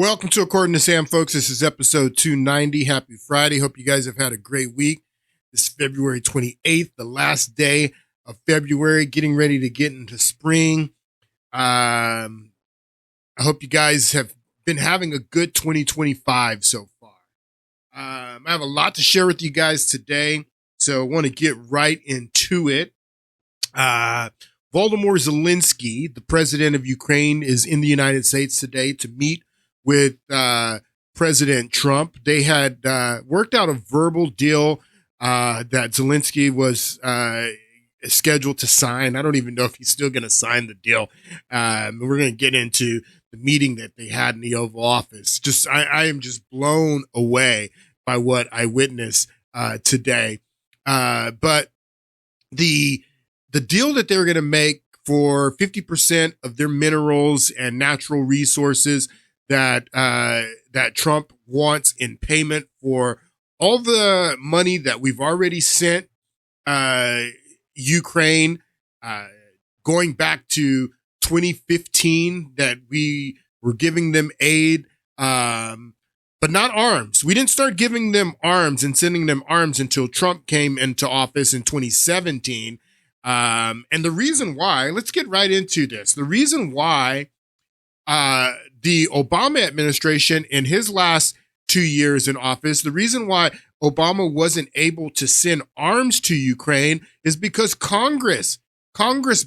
Welcome to According to Sam, folks. This is episode 290. Happy Friday. Hope you guys have had a great week. This is February 28th, the last day of February, getting ready to get into spring. I hope you guys have been having a good 2025 so far. I have a lot to share with you guys today, so I want to get right into it. Volodymyr Zelenskyy, the president of Ukraine, is in the United States today to meet with President Trump. They had worked out a verbal deal that Zelenskyy was scheduled to sign. I don't even know if he's still going to sign the deal. We're going to get into the meeting that they had in the Oval Office. I am just blown away by what I witnessed today. But the deal that they were going to make for 50% of their minerals and natural resources that Trump wants in payment for all the money that we've already sent Ukraine, going back to 2015, that we were giving them aid, but not arms. We didn't start giving them arms and sending them arms until Trump came into office in 2017. And the reason why, let's get right into this. The reason why the Obama administration, in his last 2 years in office, the reason why Obama wasn't able to send arms to Ukraine is because Congress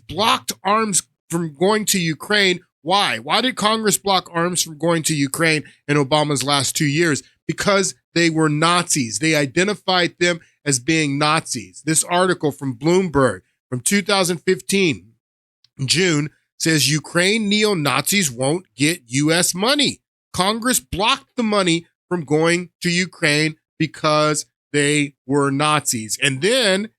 blocked arms from going to Ukraine. Why? Why did Congress block arms from going to Ukraine in Obama's last 2 years? Because they were Nazis. They identified them as being Nazis. This article from Bloomberg from 2015, June, says Ukraine neo-Nazis won't get U.S. money. Congress blocked the money from going to Ukraine because they were Nazis. And then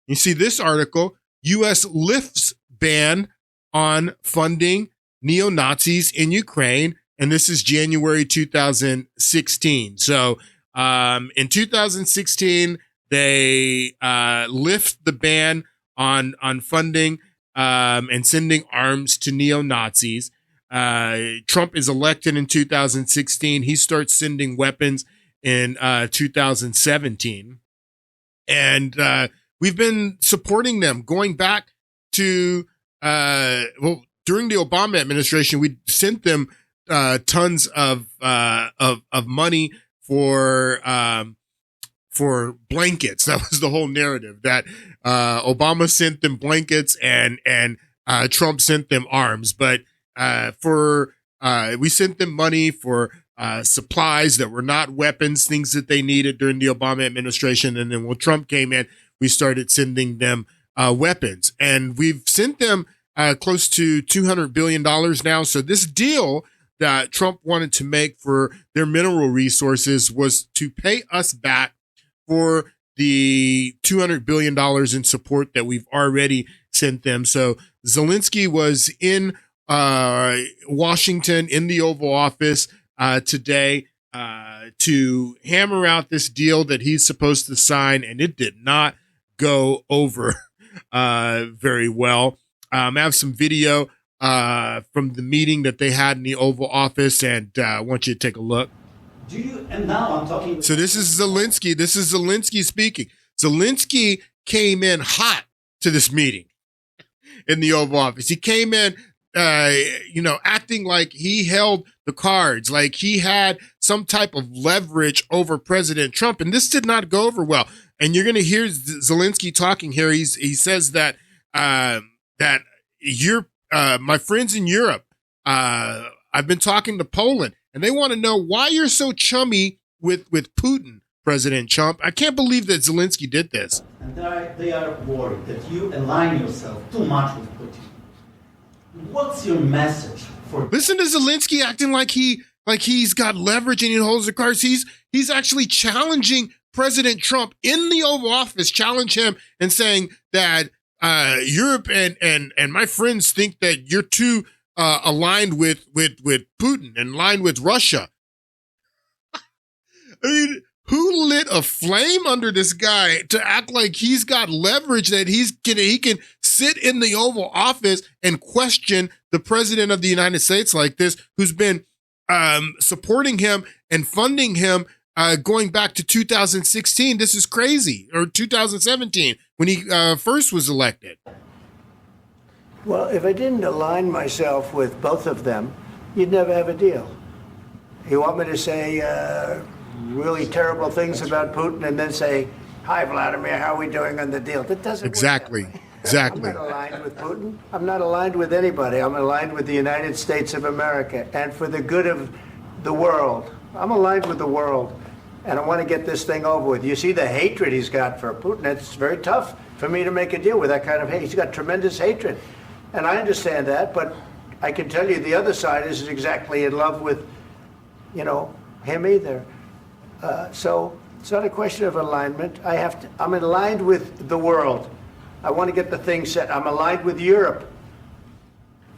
you see this article, U.S. lifts ban on funding neo-Nazis in Ukraine. And this is January 2016. So in 2016, they lift the ban on funding and sending arms to neo-Nazis. Trump is elected in 2016. He starts sending weapons in 2017. And we've been supporting them going back to, during the Obama administration, we sent them tons of money for blankets. That was the whole narrative, that Obama sent them blankets and Trump sent them arms. But we sent them money for supplies that were not weapons, things that they needed during the Obama administration. And then when Trump came in, we started sending them weapons. And we've sent them close to $200 billion now. So this deal that Trump wanted to make for their mineral resources was to pay us back for the $200 billion in support that we've already sent them. So Zelenskyy was in Washington in the Oval Office today to hammer out this deal that he's supposed to sign, and it did not go over very well. I have some video from the meeting that they had in the Oval Office, and I want you to take a look. And now I'm talking. So this is Zelenskyy. This is Zelenskyy speaking. Zelenskyy came in hot to this meeting in the Oval Office. He came in, acting like he held the cards, like he had some type of leverage over President Trump. And this did not go over well. And you're going to hear Zelenskyy talking here. He says that my friends in Europe, I've been talking to Poland, and they want to know why you're so chummy with Putin, President Trump. I can't believe that Zelenskyy did this. And they are worried that you align yourself too much with Putin. What's your message for? Listen to Zelenskyy acting like he's got leverage and he holds the cards. He's actually challenging President Trump in the Oval Office, challenge him and saying that Europe and my friends think that you're too aligned with Putin and aligned with Russia. I mean, who lit a flame under this guy to act like he's got leverage, that he can sit in the Oval Office and question the president of the United States like this, who's been supporting him and funding him going back to 2016. This is crazy. Or 2017 when he first was elected. Well, if I didn't align myself with both of them, you'd never have a deal. You want me to say really terrible things about Putin and then say, "Hi, Vladimir, how are we doing on the deal?" That doesn't Exactly. work that way. Exactly. I'm not aligned with Putin. I'm not aligned with anybody. I'm aligned with the United States of America and for the good of the world. I'm aligned with the world, and I want to get this thing over with. You see the hatred he's got for Putin. It's very tough for me to make a deal with that kind of hate. He's got tremendous hatred, and I understand that, but I can tell you the other side isn't exactly in love with, him either. So it's not a question of alignment. I'm aligned with the world. I want to get the thing set. I'm aligned with Europe.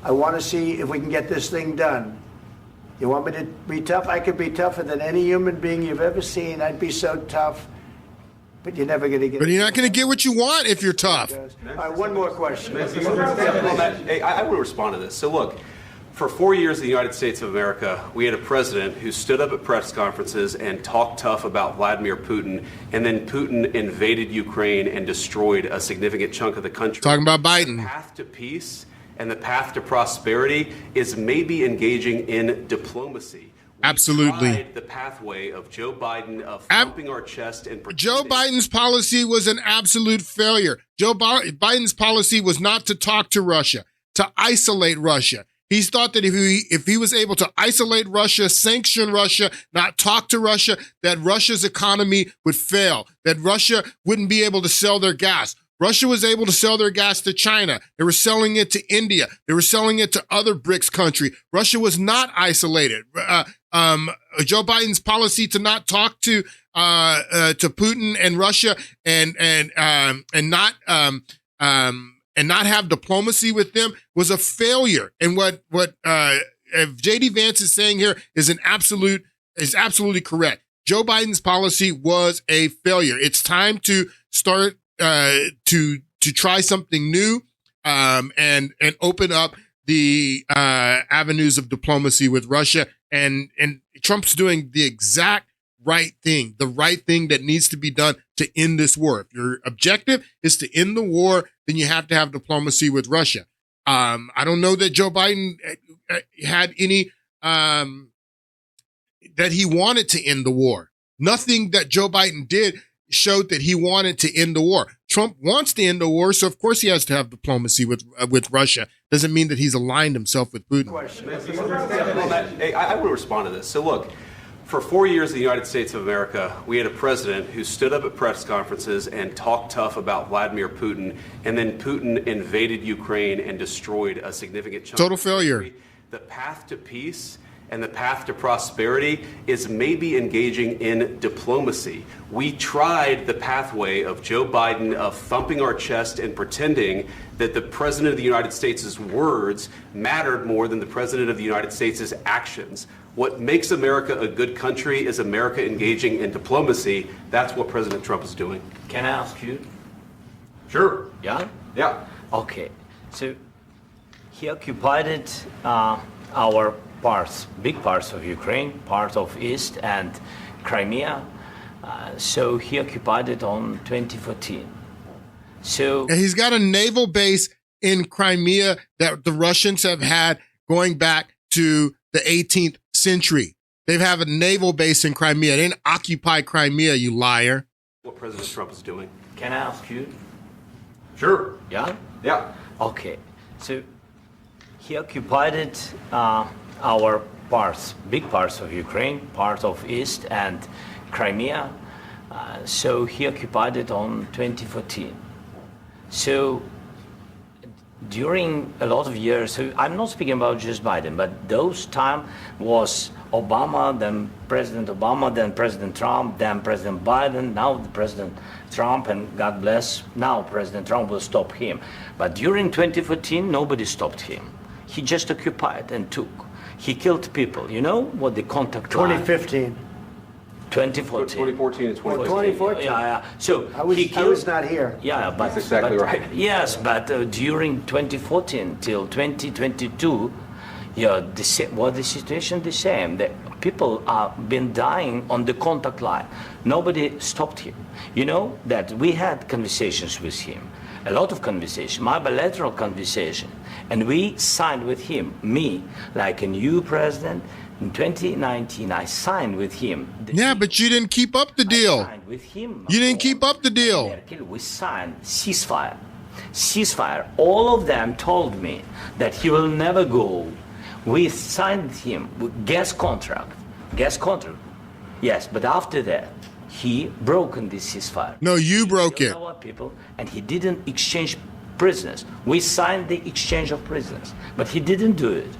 I want to see if we can get this thing done. You want me to be tough? I could be tougher than any human being you've ever seen. I'd be so tough. But you're never going to get. But you're not going to get what you want if you're tough. All right, one more question. Hey, I will respond to this. So look, for 4 years in the United States of America, we had a president who stood up at press conferences and talked tough about Vladimir Putin, and then Putin invaded Ukraine and destroyed a significant chunk of the country. Talking about Biden. The path to peace and the path to prosperity is maybe engaging in diplomacy. Absolutely. Tried the pathway of Joe Biden of thumping our chest and Joe Biden's policy was an absolute failure. Joe Biden's policy was not to talk to Russia, to isolate Russia. He's thought that if he was able to isolate Russia, sanction Russia, not talk to Russia, that Russia's economy would fail, that Russia wouldn't be able to sell their gas. Russia was able to sell their gas to China. They were selling it to India. They were selling it to other BRICS countries. Russia was not isolated. Joe Biden's policy to not talk to Putin and Russia and not have diplomacy with them was a failure. And what JD Vance is saying here is absolutely correct. Joe Biden's policy was a failure. It's time to start to try something new and open up the avenues of diplomacy with Russia. And Trump's doing the exact right thing, the right thing that needs to be done to end this war. If your objective is to end the war, then you have to have diplomacy with Russia. I don't know that Joe Biden had any that he wanted to end the war. Nothing that Joe Biden did showed that he wanted to end the war. Trump wants to end the war, so of course he has to have diplomacy with Russia. Doesn't mean that he's aligned himself with Putin. Hey, I will respond to this. So look, for 4 years in the United States of America, we had a president who stood up at press conferences and talked tough about Vladimir Putin, and then Putin invaded Ukraine and destroyed a significant chunk. Total failure. The path to peace and the path to prosperity is maybe engaging in diplomacy. We tried the pathway of Joe Biden of thumping our chest and pretending that the President of the United States' words mattered more than the President of the United States' actions. What makes America a good country is America engaging in diplomacy. That's what President Trump is doing. Can I ask you? Sure. Yeah? Yeah. Okay. So he occupied our parts, big parts of Ukraine, part of East and Crimea. So he occupied it on 2014. So and he's got a naval base in Crimea that the Russians have had going back to the 18th century. They have a naval base in Crimea. They didn't occupy Crimea, you liar. What President Trump is doing. can I ask you? Sure. Yeah? Yeah. Okay. So he occupied it, our parts, big parts of Ukraine, part of East and Crimea. So he occupied it on 2014. So during a lot of years, so I'm not speaking about just Biden, but those time was Obama, then President Obama, then President Trump, then President Biden, now the President Trump, and God bless, now President Trump will stop him. But during 2014, nobody stopped him. He just occupied and took. He killed people. You know what the contact line? 2015. 2014. 2014 and 2015. 2014. Yeah. So I was not here. Yeah, but That's exactly but, right. Yes, but during 2014 till 2022, Yeah, the situation the same. The people are been dying on the contact line. Nobody stopped him. You know that we had conversations with him, a lot of conversation, my bilateral conversation, and we signed with him, me, like a new president. In 2019, I signed with him. Yeah, but you didn't keep up the deal. I signed with him. You didn't keep up the deal. Merkel, we signed ceasefire. Ceasefire. All of them told me that he will never go. We signed with him with gas contract. Gas contract. Yes, but after that, he broken this ceasefire. No, you broke it. Our people, and he didn't exchange prisoners. We signed the exchange of prisoners, but he didn't do it.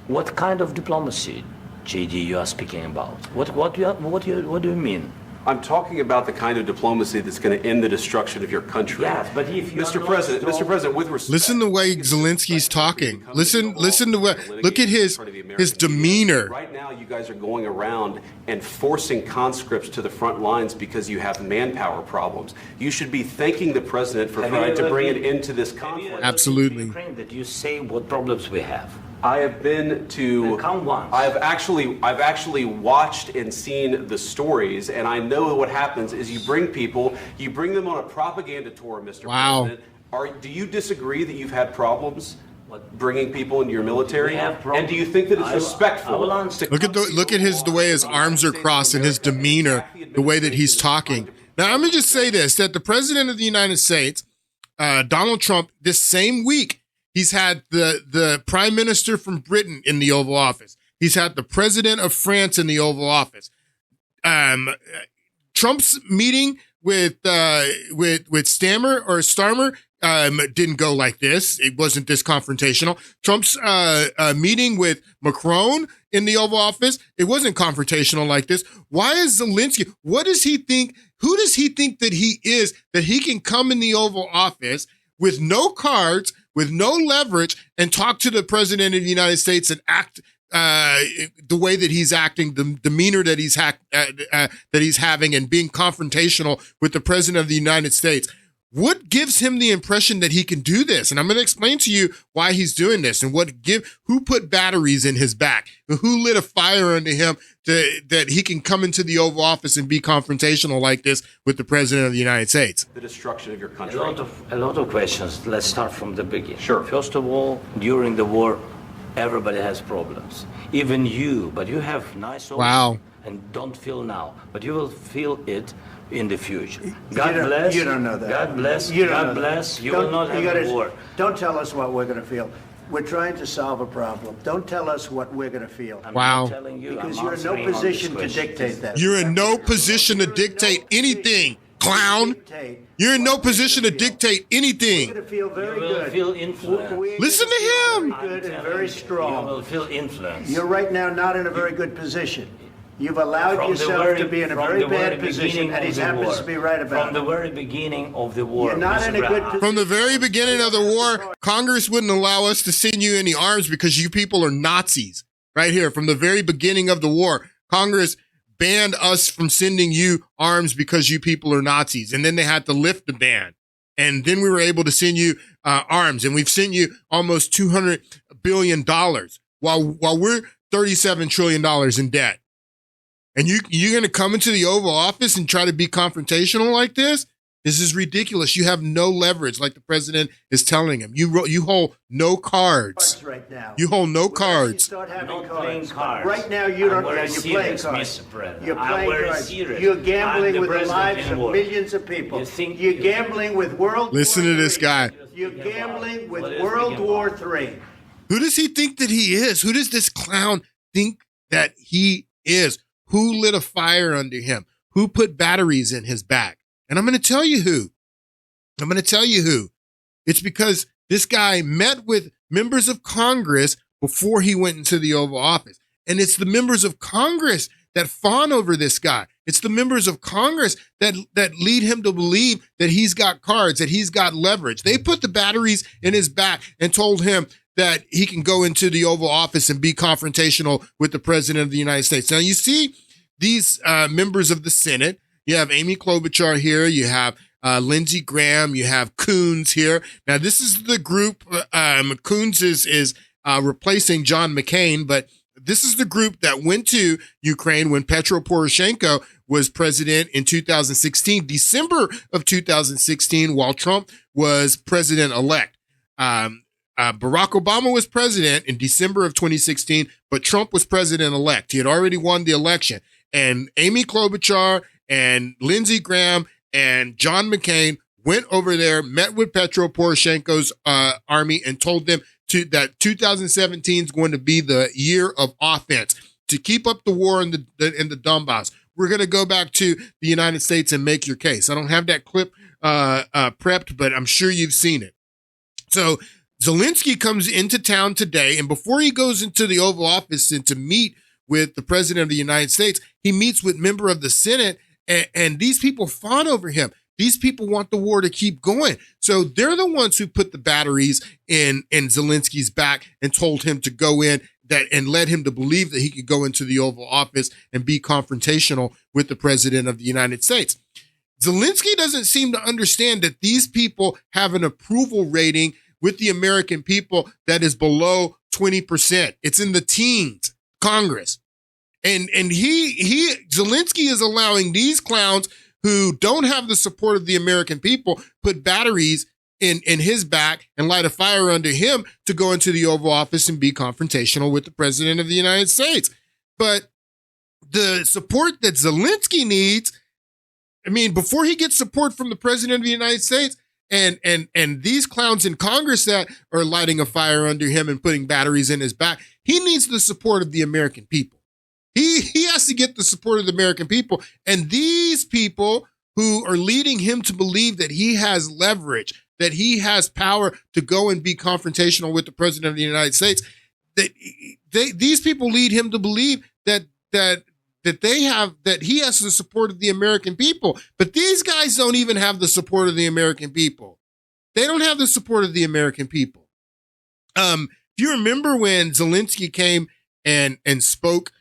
What kind of diplomacy, JD, you are speaking about? What do you mean? I'm talking about the kind of diplomacy that's going to end the destruction of your country. Yes, but if you Mr. President, with respect, Listen to the way Zelensky's talking. Listen to what. Look at his demeanor. Right now, you guys are going around and forcing conscripts to the front lines because you have manpower problems. You should be thanking the president for trying to bring an end to this conflict. Absolutely. Ukraine, that you say what problems we have. I have been to. Come once. I've actually watched and seen the stories, and I know what happens is you bring them on a propaganda tour, Mr. Wow. President. Do you disagree that you've had problems bringing people into your military? We have problems. And do you think that it's respectful? Look at the way his arms are crossed and his demeanor, the way that he's talking. Now, I'm gonna just say this: that the president of the United States, Donald Trump, this same week, he's had the prime minister from Britain in the Oval Office. He's had the president of France in the Oval Office. Trump's meeting with Starmer didn't go like this. It wasn't this confrontational. Trump's meeting with Macron in the Oval Office, it wasn't confrontational like this. Why is Zelensky? What does he think? Who does he think that he is, that he can come in the Oval Office with no cards, with no leverage, and talk to the president of the United States and act the way that he's acting, the demeanor that he's having, and being confrontational with the president of the United States? What gives him the impression that he can do this? And I'm going to explain to you why he's doing this, and who put batteries in his back, and who lit a fire under him that he can come into the Oval Office and be confrontational like this with the president of the United States. The destruction of your country. A lot of questions. Let's start from the beginning. Sure. First of all, during the war, everybody has problems. Even you, but you have nice. Wow. And don't feel now, but you will feel it in the future. God bless. You don't know that. God bless. You don't God know bless. that. You will not have a war. Don't tell us what we're going to feel. We're trying to solve a problem. Don't tell us what we're going to feel. I'm Wow. not telling you, Because I'm you're in no answering on this position to question. dictate that. You're in no position to dictate anything, clown. You're in no position to dictate We're anything. going to feel very You will good. feel influence. Listen to him. Very good and I'm very telling you, strong. You will feel influence. You're right now not in a very good position. You've allowed From the yourself very- to be in a from very the very bad position, beginning and he of the happens war. to be right about From the it. very beginning of the war. You're not Mr. in a good Brown. position. From the very beginning of the war, Congress wouldn't allow us to send you any arms because you people are Nazis. Right here, from the very beginning of the war, Congress banned us from sending you arms because you people are Nazis. And then they had to lift the ban. And then we were able to send you arms. And we've sent you almost $200 billion while we're $37 trillion in debt. And you're going to come into the Oval Office and try to be confrontational like this? This is ridiculous. You have no leverage, like the president is telling him. You hold no cards. Right now. You hold no You cards. start having I'm not playing cards. Right now, you don't. I'm very You're playing serious, cards. Mr. President. You're I'm playing very cards. serious. You're I'm gambling the with the president lives in of war. millions of people. You think You're you- gambling with World Listen War to this III. guy. You're gambling with What is World speaking War about? III. Who does he think that he is? Who does this clown think that he is? Who lit a fire under him? Who put batteries in his back? And I'm going to tell you who. I'm going to tell you who. It's because this guy met with members of Congress before he went into the Oval Office. And it's the members of Congress that fawn over this guy. It's the members of Congress that lead him to believe that he's got cards, that he's got leverage. They put the batteries in his back and told him that he can go into the Oval Office and be confrontational with the president of the United States. Now, you see these members of the Senate. You have Amy Klobuchar here. You have Lindsey Graham. You have Coons here. Now, this is the group. Coons is replacing John McCain. But this is the group that went to Ukraine when Petro Poroshenko was president in 2016, December of 2016, while Trump was president-elect. Barack Obama was president in December of 2016, but Trump was president-elect. He had already won the election. And Amy Klobuchar and Lindsey Graham and John McCain went over there, met with Petro Poroshenko's army, and told them that 2017 is going to be the year of offense to keep up the war in the Donbass. We're going to go back to the United States and make your case. I don't have that clip prepped, but I'm sure you've seen it. So Zelenskyy comes into town today, and before he goes into the Oval Office and to meet with the President of the United States, he meets with member of the Senate, and these people fawn over him. These people want the war to keep going. So they're the ones who put the batteries in Zelensky's back and told him to go in and led him to believe that he could go into the Oval Office and be confrontational with the President of the United States. Zelenskyy doesn't seem to understand that these people have an approval rating with the American people that is below 20%. It's in the teens, Congress. And Zelenskyy is allowing these clowns who don't have the support of the American people put batteries in his back and light a fire under him to go into the Oval Office and be confrontational with the President of the United States. But the support that Zelenskyy needs, I mean, before he gets support from the President of the United States, and these clowns in Congress that are lighting a fire under him and putting batteries in his back, he needs the support of the American people. He has to get the support of the American people. And these people who are leading him to believe that he has leverage, that he has power to go and be confrontational with the President of the United States, that these people lead him to believe that he has the support of the American people. But these guys don't even have the support of the American people. They don't have the support of the American people. If you remember when Zelenskyy came and spoke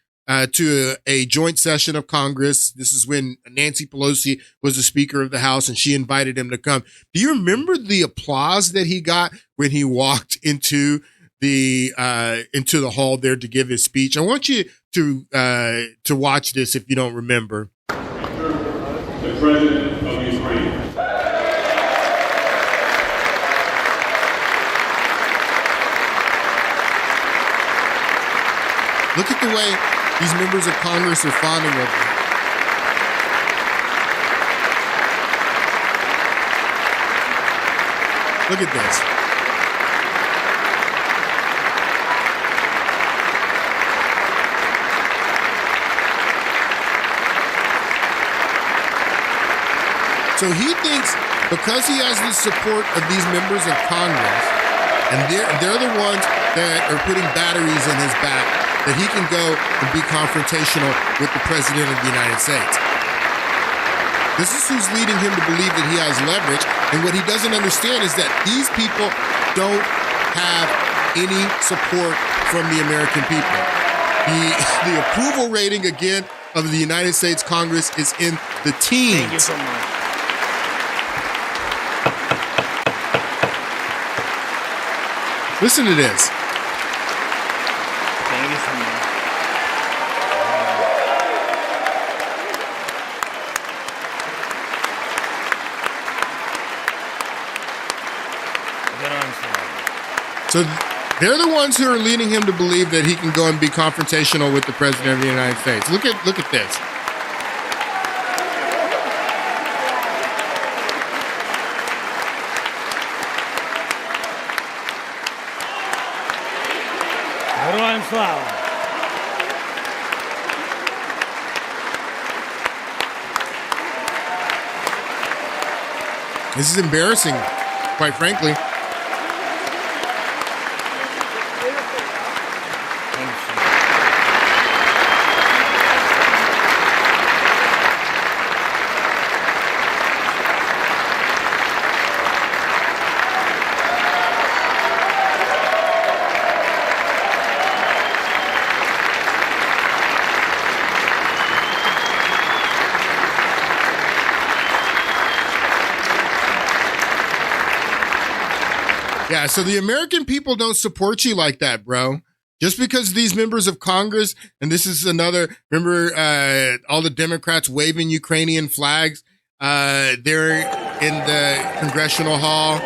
to a joint session of Congress, this is when Nancy Pelosi was the Speaker of the House and she invited him to come. Do you remember the applause that he got when he walked into the hall there to give his speech? I want you to watch this if you don't remember. The President of Ukraine. Look at the way these members of Congress are fawning over him. Look at this. So he thinks because he has the support of these members of Congress, and they're the ones that are putting batteries in his back, that he can go and be confrontational with the President of the United States. This is who's leading him to believe that he has leverage. And what he doesn't understand is that these people don't have any support from the American people. The approval rating, again, of the United States Congress is in the teens. Thank you so much. Listen to this. Thank you so much. So they're the ones who are leading him to believe that he can go and be confrontational with the President of the United States. Look at this. Героям слава! This is embarrassing, quite frankly. Yeah, so the American people don't support you like that, bro. Just because these members of Congress, and this is another, remember all the Democrats waving Ukrainian flags? They're in the congressional hall.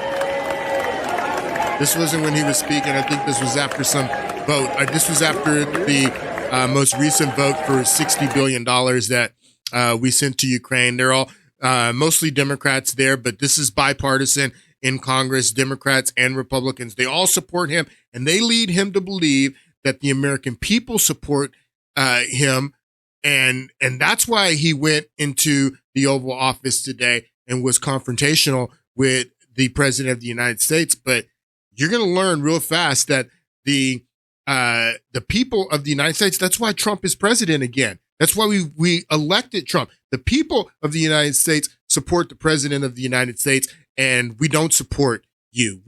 This wasn't when he was speaking. I think this was after some vote. This was after the most recent vote for $60 billion that we sent to Ukraine. They're all mostly Democrats there, but this is bipartisan in Congress, Democrats and Republicans. They all support him, and they lead him to believe that the American people support him. And that's why he went into the Oval Office today and was confrontational with the President of the United States. But you're going to learn real fast that the people of the United States, that's why Trump is president again. That's why we elected Trump. The people of the United States support the President of the United States, and we don't support you.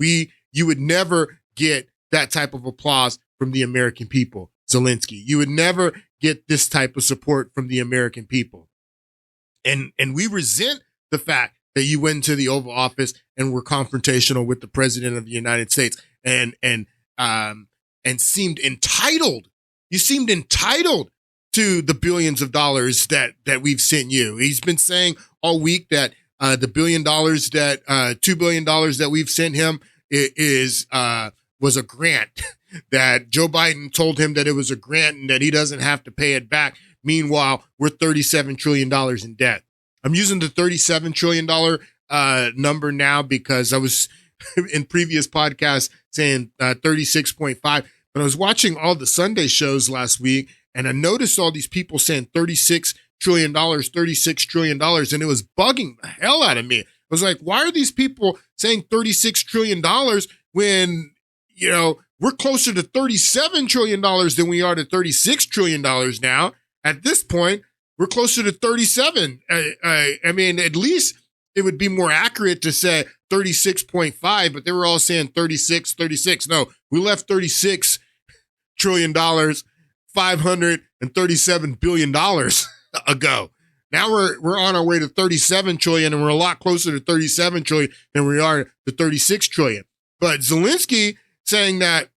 You would never get that type of applause from the American people, Zelenskyy. You would never get this type of support from the American people. And we resent the fact that you went into the Oval Office and were confrontational with the President of the United States and seemed entitled. You seemed entitled to the billions of dollars that we've sent you. He's been saying all week that the $2 billion that we've sent him was a grant, that Joe Biden told him that it was a grant and that he doesn't have to pay it back. Meanwhile, we're $37 trillion in debt. I'm using the $37 trillion number now because I was in previous podcasts saying 36.5, but I was watching all the Sunday shows last week and I noticed all these people saying $36 trillion, $36 trillion, and it was bugging the hell out of me. I was like, why are these people saying $36 trillion when, you know, we're closer to $37 trillion than we are to $36 trillion now? At this point, we're closer to 37. I mean, at least it would be more accurate to say 36.5, but they were all saying 36. No, we left $36 trillion, $537 billion ago. Now we're on our way to 37 trillion, and we're a lot closer to 37 trillion than we are to 36 trillion. But Zelenskyy saying that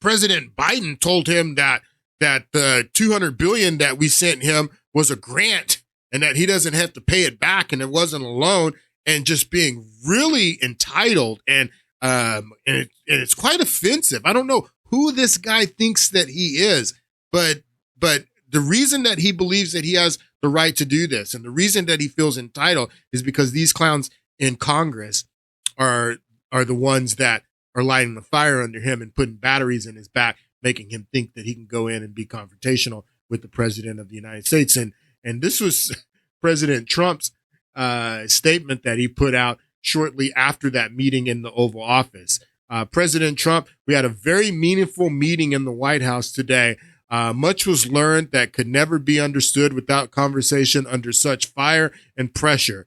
President Biden told him that the 200 billion that we sent him was a grant and that he doesn't have to pay it back and it wasn't a loan, and just being really entitled and it's quite offensive. I don't know who this guy thinks that he is, but the reason that he believes that he has the right to do this and the reason that he feels entitled is because these clowns in Congress are the ones that are lighting the fire under him and putting batteries in his back, making him think that he can go in and be confrontational with the President of the United States. And this was President Trump's statement that he put out shortly after that meeting in the Oval Office. President Trump, we had a very meaningful meeting in the White House today. Much was learned that could never be understood without conversation under such fire and pressure.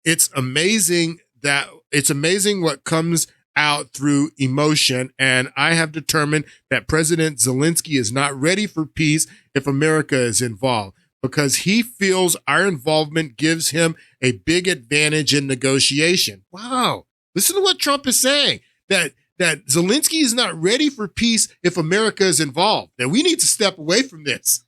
It's amazing what comes out through emotion, and I have determined that President Zelenskyy is not ready for peace if America is involved, because he feels our involvement gives him a big advantage in negotiation. Wow. Listen to what Trump is saying, that Zelenskyy is not ready for peace if America is involved. That we need to step away from this.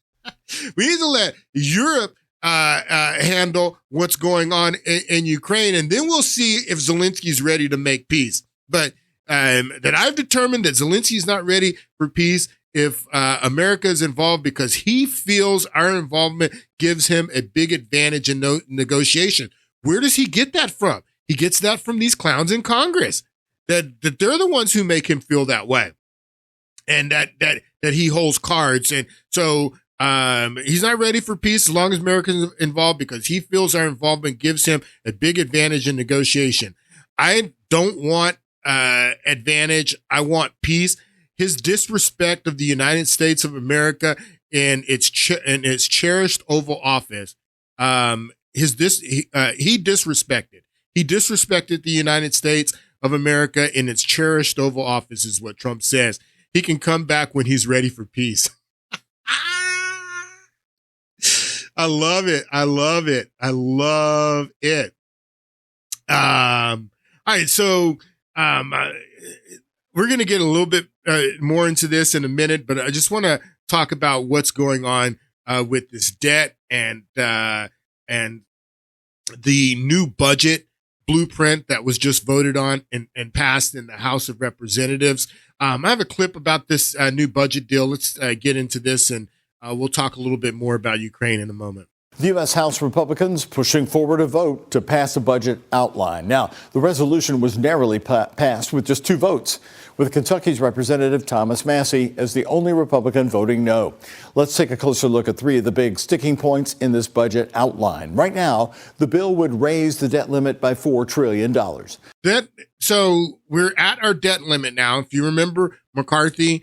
We need to let Europe handle what's going on in Ukraine, and then we'll see if Zelenskyy is ready to make peace. But that I've determined that Zelenskyy is not ready for peace if America is involved, because he feels our involvement gives him a big advantage in negotiation. Where does he get that from? He gets that from these clowns in Congress, that they're the ones who make him feel that way, and that he holds cards. And so he's not ready for peace as long as America is involved, because he feels our involvement gives him a big advantage in negotiation. I don't want advantage. I want peace. His disrespect of the United States of America and its cherished Oval Office, he disrespected the United States of America in its cherished Oval Office, is what Trump says. He can come back when he's ready for peace. I love it. I love it. I love it. All right. So Um, uh, we're going to get a little bit more into this in a minute, but I just want to talk about what's going on with this debt and the new budget blueprint that was just voted on and passed in the House of Representatives. I have a clip about this new budget deal. Let's get into this, and we'll talk a little bit more about Ukraine in a moment. The U.S. House Republicans pushing forward a vote to pass a budget outline. Now, the resolution was narrowly passed with just 2 votes, with Kentucky's Representative Thomas Massie as the only Republican voting no. Let's take a closer look at 3 of the big sticking points in this budget outline. Right now, the bill would raise the debt limit by $4 trillion. So we're at our debt limit now. If you remember, Kevin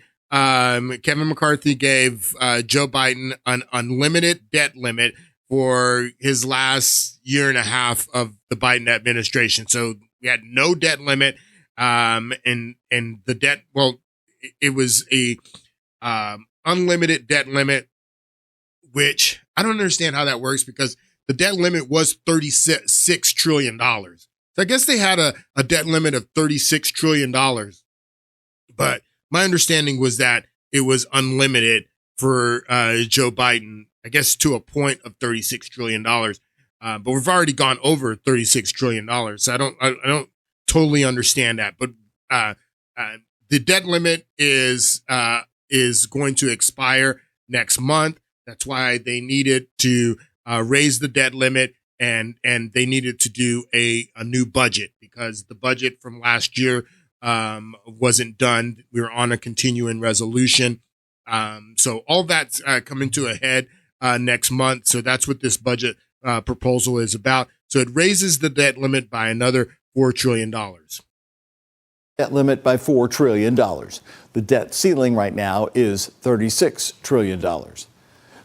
McCarthy gave Joe Biden an unlimited debt limit for his last year and a half of the Biden administration. So we had no debt limit. And the debt, well, it was a unlimited debt limit, which I don't understand how that works because the debt limit was $36 trillion. So I guess they had a debt limit of $36 trillion. But my understanding was that it was unlimited for Joe Biden, I guess to a point of $36 trillion. But we've already gone over $36 trillion. So I don't totally understand that. But the debt limit is going to expire next month. That's why they needed to raise the debt limit and they needed to do a new budget because the budget from last year wasn't done. We were on a continuing resolution. So all that's coming to a head next month. So that's what this budget proposal is about. So it raises the debt limit by another $4 trillion. Debt limit by $4 trillion. The debt ceiling right now is $36 trillion.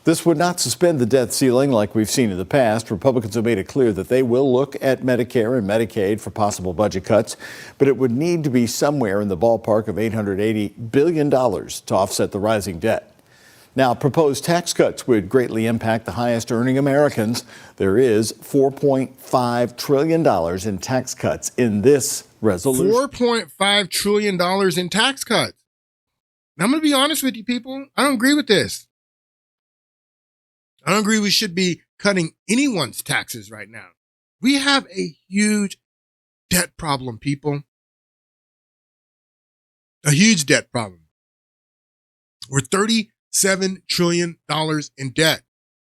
This would not suspend the debt ceiling like we've seen in the past. Republicans have made it clear that they will look at Medicare and Medicaid for possible budget cuts, but it would need to be somewhere in the ballpark of $880 billion to offset the rising debt. Now, proposed tax cuts would greatly impact the highest earning Americans. There is $4.5 trillion in tax cuts in this resolution. $4.5 trillion in tax cuts. Now, I'm going to be honest with you, people. I don't agree with this. I don't agree we should be cutting anyone's taxes right now. We have a huge debt problem, people. A huge debt problem. We're $37 trillion in debt.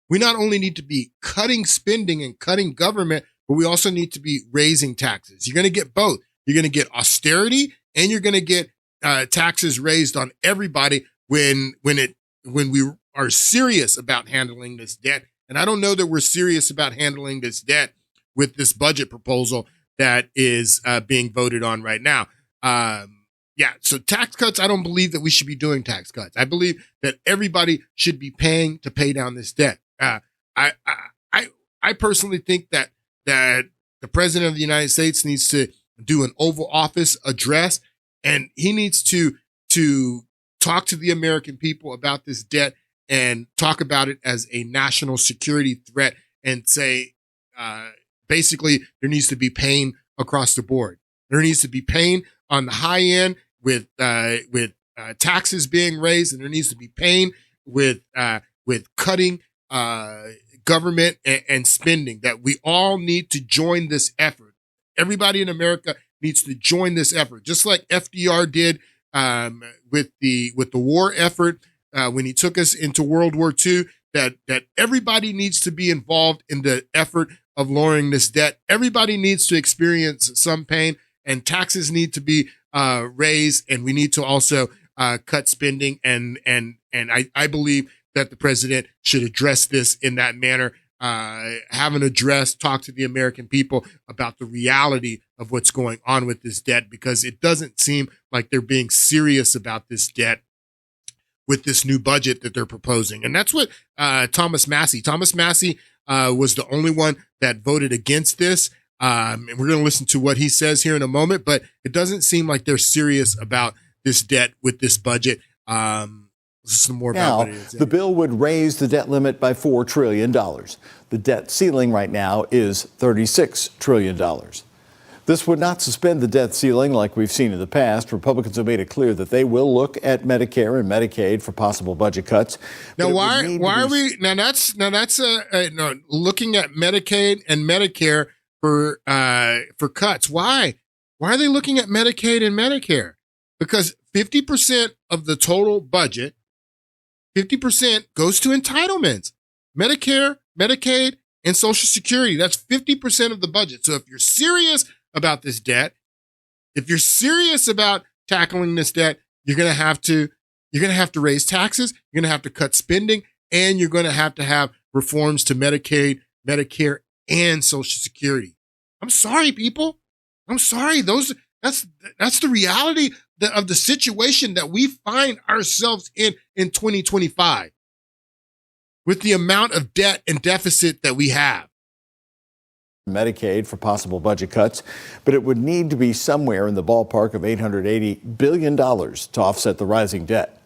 We not only need to be cutting spending and cutting government, but we also need to be raising taxes. You're going to get both. You're going to get austerity and you're going to get taxes raised on everybody when we are serious about handling this debt. And I don't know that we're serious about handling this debt with this budget proposal that is being voted on right now. So tax cuts, I don't believe that we should be doing tax cuts. I believe that everybody should be paying to pay down this debt. I personally think that the president of the United States needs to do an Oval Office address, and he needs to talk to the American people about this debt and talk about it as a national security threat and say, basically, there needs to be pain across the board. There needs to be pain on the high end with taxes being raised, and there needs to be pain with cutting government and spending. That we all need to join this effort. Everybody in America needs to join this effort, just like FDR did with the war effort. When he took us into World War II, that everybody needs to be involved in the effort of lowering this debt. Everybody needs to experience some pain, and taxes need to be raised, and we need to also cut spending. And I believe that the president should address this in that manner. Have an address, talk to the American people about the reality of what's going on with this debt, because it doesn't seem like they're being serious about this debt with this new budget that they're proposing. And that's what Thomas Massie was the only one that voted against this. And we're going to listen to what he says here in a moment, but it doesn't seem like they're serious about this debt with this budget. Some more about what it is. The bill would raise the debt limit by $4 trillion. The debt ceiling right now is $36 trillion. This would not suspend the debt ceiling like we've seen in the past. Republicans have made it clear that they will look at Medicare and Medicaid for possible budget cuts. Now, why are we now? That's no, looking at Medicaid and Medicare for cuts. Why are they looking at Medicaid and Medicare? Because 50% of the total budget, 50% goes to entitlements, Medicare, Medicaid, and Social Security. That's 50% of the budget. So if you're serious about this debt, if you're serious about tackling this debt, you're going to have to raise taxes, you're going to have to cut spending, and you're going to have reforms to Medicaid, Medicare, and Social Security. I'm sorry, people. I'm sorry. That's the reality of the situation that we find ourselves in 2025 with the amount of debt and deficit that we have. Medicaid for possible budget cuts, but it would need to be somewhere in the ballpark of $880 billion to offset the rising debt.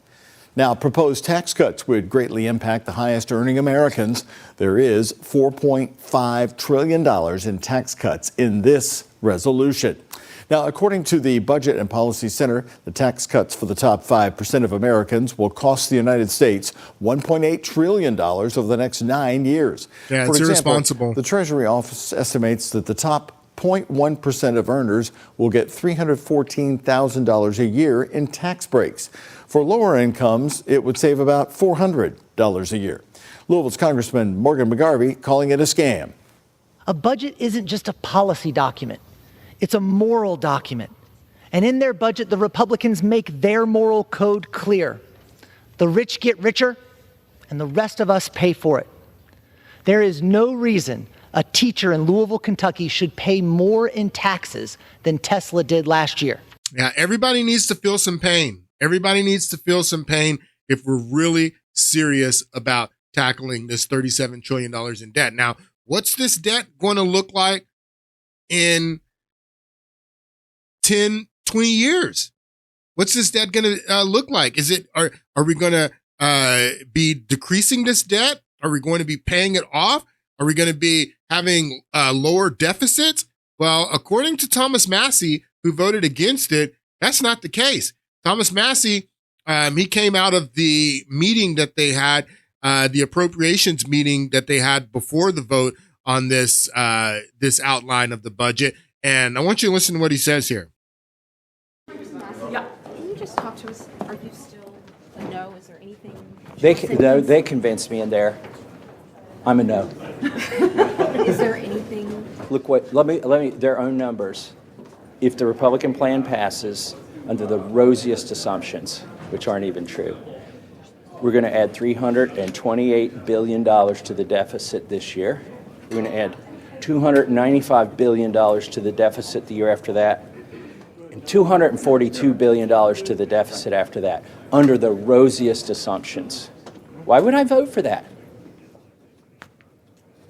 Now, proposed tax cuts would greatly impact the highest earning Americans. There is $4.5 trillion in tax cuts in this resolution. Now, according to the Budget and Policy Center, the tax cuts for the top 5% of Americans will cost the United States $1.8 trillion over the next 9 years. Yeah, for it's example, irresponsible. The Treasury Office estimates that the top 0.1% of earners will get $314,000 a year in tax breaks. For lower incomes, it would save about $400 a year. Louisville's Congressman Morgan McGarvey calling it a scam. A budget isn't just a policy document. It's a moral document. And in their budget, the Republicans make their moral code clear. The rich get richer, and the rest of us pay for it. There is no reason a teacher in Louisville, Kentucky should pay more in taxes than Tesla did last year. Yeah, everybody needs to feel some pain. Everybody needs to feel some pain if we're really serious about tackling this $37 trillion in debt. Now, what's this debt going to look like in 10, 20 years? What's this debt going to look like? Are we going to be decreasing this debt? Are we going to be paying it off? Are we going to be having lower deficits? Well, according to Thomas Massie, who voted against it, that's not the case. Thomas Massie, he came out of the meeting that they had, the appropriations meeting that they had before the vote on this outline of the budget. And I want you to listen to what he says here. Yeah. Can you just talk to us? Are you still a no? Is there anything? They convinced me in there. I'm a no. Is there anything? Look what, let me, their own numbers. If the Republican plan passes under the rosiest assumptions, which aren't even true, we're going to add $328 billion to the deficit this year. We're going to add $295 billion to the deficit the year after that, and $242 billion to the deficit after that, under the rosiest assumptions. Why would I vote for that?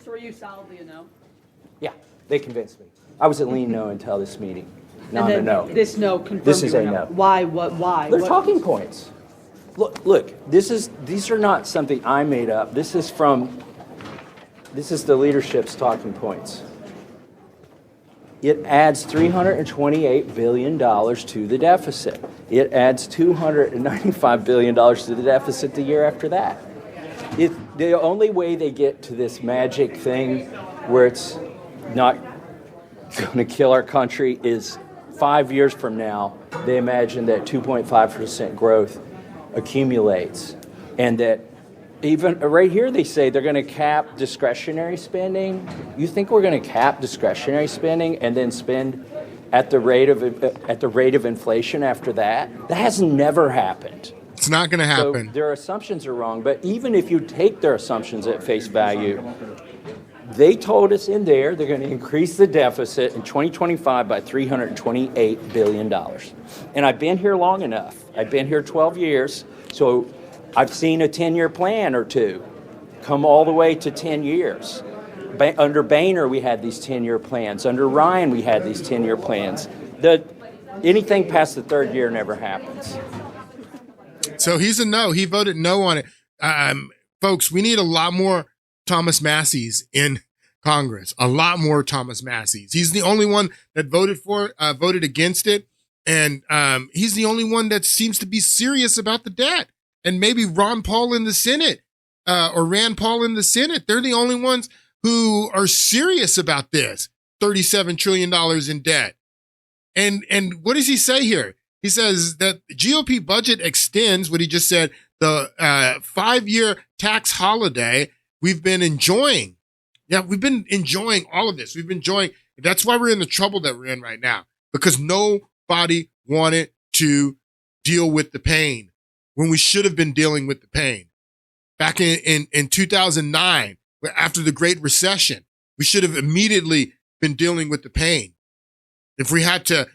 So are you solidly a no? Yeah, they convinced me. I was at lean no until this meeting. Now I'm a no. This no confirmed. This is a no. Why? Why? They're talking points. Look. These are not something I made up. This is the leadership's talking points. It adds $328 billion to the deficit. It adds $295 billion to the deficit the year after that. The only way they get to this magic thing where it's not going to kill our country is 5 years from now, they imagine that 2.5% growth accumulates, and that even right here they say they're going to cap discretionary spending. You think we're going to cap discretionary spending and then spend at the rate of inflation after that? That has never happened. It's not going to happen. So their assumptions are wrong. But even if you take their assumptions at face value, they told us in there they're going to increase the deficit in 2025 by $328 billion. And I've been here long enough. I've been here 12 years, so I've seen a 10-year plan or two come all the way to 10 years. Under Boehner, we had these 10-year plans. Under Ryan, we had these 10-year plans. Anything past the third year never happens. So he's a no. He voted no on it. Folks, we need a lot more Thomas Massies in Congress, a lot more Thomas Masseys. He's the only one that voted against it. And he's the only one that seems to be serious about the debt. And maybe Ron Paul in the Senate or Rand Paul in the Senate. They're the only ones who are serious about this. $37 trillion in debt. And what does he say here? He says that the GOP budget extends what he just said, the 5-year tax holiday we've been enjoying. Yeah, we've been enjoying all of this. We've been enjoying. That's why we're in the trouble that we're in right now, because nobody wanted to deal with the pain when we should have been dealing with the pain. Back in 2009, after the Great Recession, we should have immediately been dealing with the pain. If we had to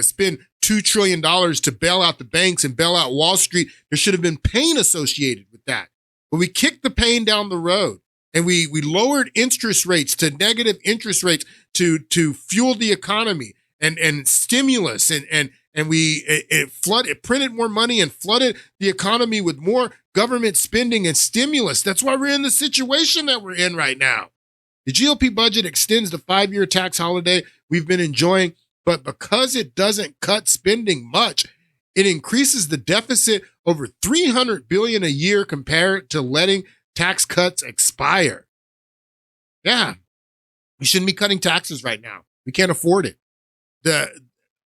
spend $2 trillion to bail out the banks and bail out Wall Street, there should have been pain associated with that. But we kicked the pain down the road, and we lowered interest rates to negative interest rates to fuel the economy and stimulus, and we printed more money and flooded the economy with more government spending and stimulus. That's why we're in the situation that we're in right now. The GOP budget extends the 5-year tax holiday we've been enjoying, but because it doesn't cut spending much, it increases the deficit over $300 billion a year compared to letting tax cuts expire. Yeah, we shouldn't be cutting taxes right now. We can't afford it.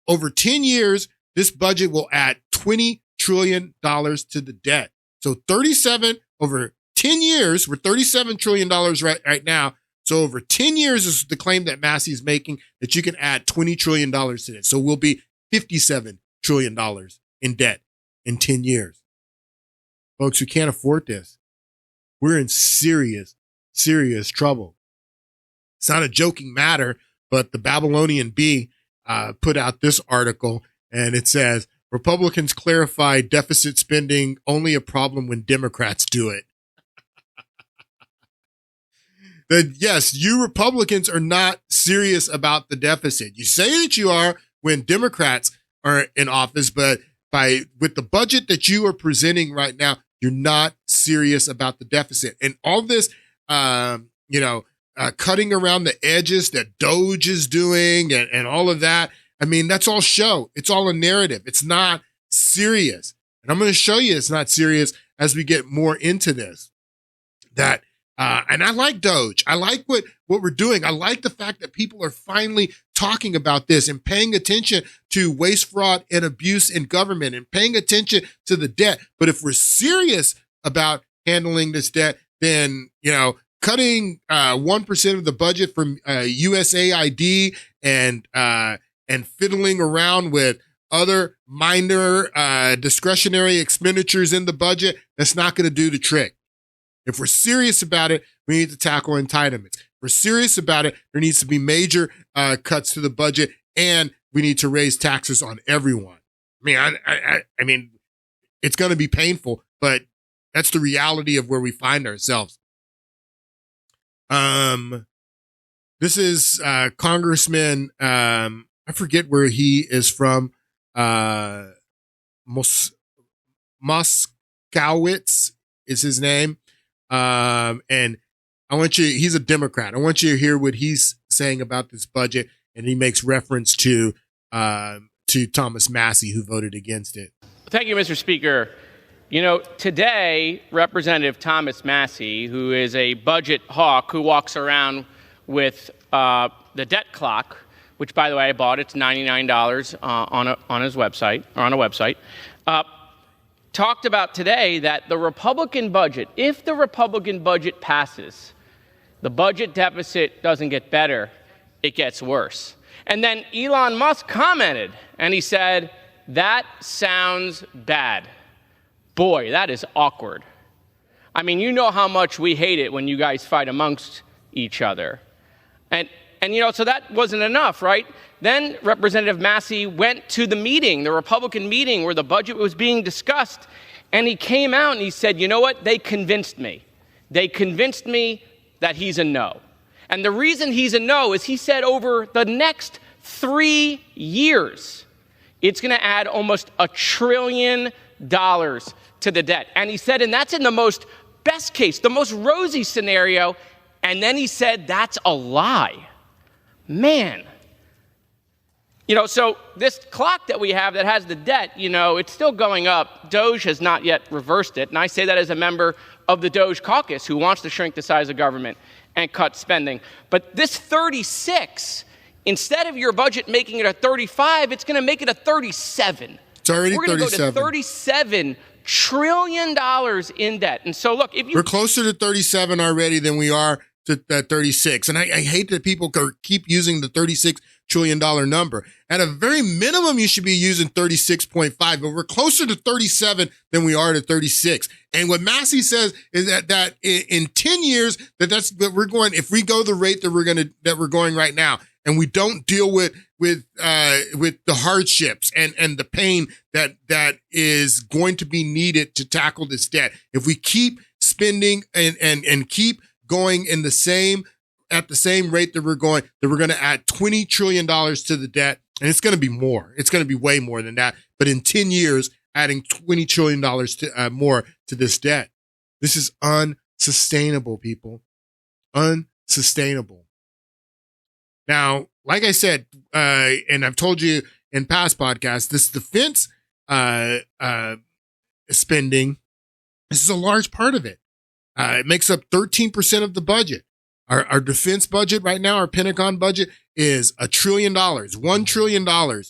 Over 10 years, this budget will add $20 trillion to the debt. So 37 over 10 years, we're $37 trillion right now. So over 10 years is the claim that Massey is making, that you can add $20 trillion to it. So we'll be $57 trillion in debt in 10 years. Folks, we can't afford this. We're in serious, serious trouble. It's not a joking matter, but the Babylonian Bee put out this article, and it says, Republicans clarify deficit spending only a problem when Democrats do it. That yes, you Republicans are not serious about the deficit. You say that you are when Democrats are in office, but with the budget that you are presenting right now, you're not serious about the deficit. And all this, cutting around the edges that Doge is doing and all of that. I mean, that's all show. It's all a narrative. It's not serious. And I'm going to show you it's not serious as we get more into this. And I like Doge. I like what we're doing. I like the fact that people are finally talking about this and paying attention to waste, fraud, and abuse in government and paying attention to the debt. But if we're serious about handling this debt, then, cutting 1% of the budget from USAID and fiddling around with other minor discretionary expenditures in the budget, that's not going to do the trick. If we're serious about it, we need to tackle entitlements. If we're serious about it, there needs to be major cuts to the budget, and we need to raise taxes on everyone. I mean, it's going to be painful, but that's the reality of where we find ourselves. This is Congressman, I forget where he is from, Moskowitz is his name. And I want you, he's a Democrat. I want you to hear what he's saying about this budget. And he makes reference to Thomas Massie, who voted against it. Thank you, Mr. Speaker. Today, Representative Thomas Massie, who is a budget hawk who walks around with the debt clock, which, by the way, I bought. It's $99 on his website, or on a website, talked about today that the Republican budget, if the Republican budget passes, the budget deficit doesn't get better, it gets worse. And then Elon Musk commented, and he said, that sounds bad. Boy, that is awkward. I mean, you know how much we hate it when you guys fight amongst each other. And so that wasn't enough, right? Then Representative Massie went to the meeting, the Republican meeting where the budget was being discussed, and he came out and he said, you know what? They convinced me. They convinced me that he's a no. And the reason he's a no is he said over the next 3 years, it's going to add almost $1 trillion to the debt. And he said, and that's in the most best case, the most rosy scenario, And then he said, that's a lie. Man. So this clock that we have that has the debt, it's still going up. Doge has not yet reversed it. And I say that as a member of the Doge caucus who wants to shrink the size of government and cut spending. But this 36, instead of your budget making it a 35, it's going to make it a 37. It's already We're going to go to 37 $37 trillion in debt. And so, look, we're closer to 37 already than we are to 36. And I hate that people keep using the $36 trillion number. At a very minimum, you should be using 36.5, but we're closer to 37 than we are to 36. And what Massey says is that in 10 years, that's we're going, if we go the rate that we're going right now, and we don't deal with the hardships and the pain that is going to be needed to tackle this debt, if we keep spending and keep going at the same rate that we're going to add $20 trillion to the debt, and it's going to be more. It's going to be way more than that. But in 10 years, adding $20 trillion more to this debt, this is unsustainable, people. Unsustainable. Now, like I said, and I've told you in past podcasts, this defense spending, this is a large part of it. It makes up 13% of the budget. Our defense budget right now, our Pentagon budget is $1 trillion. $1 trillion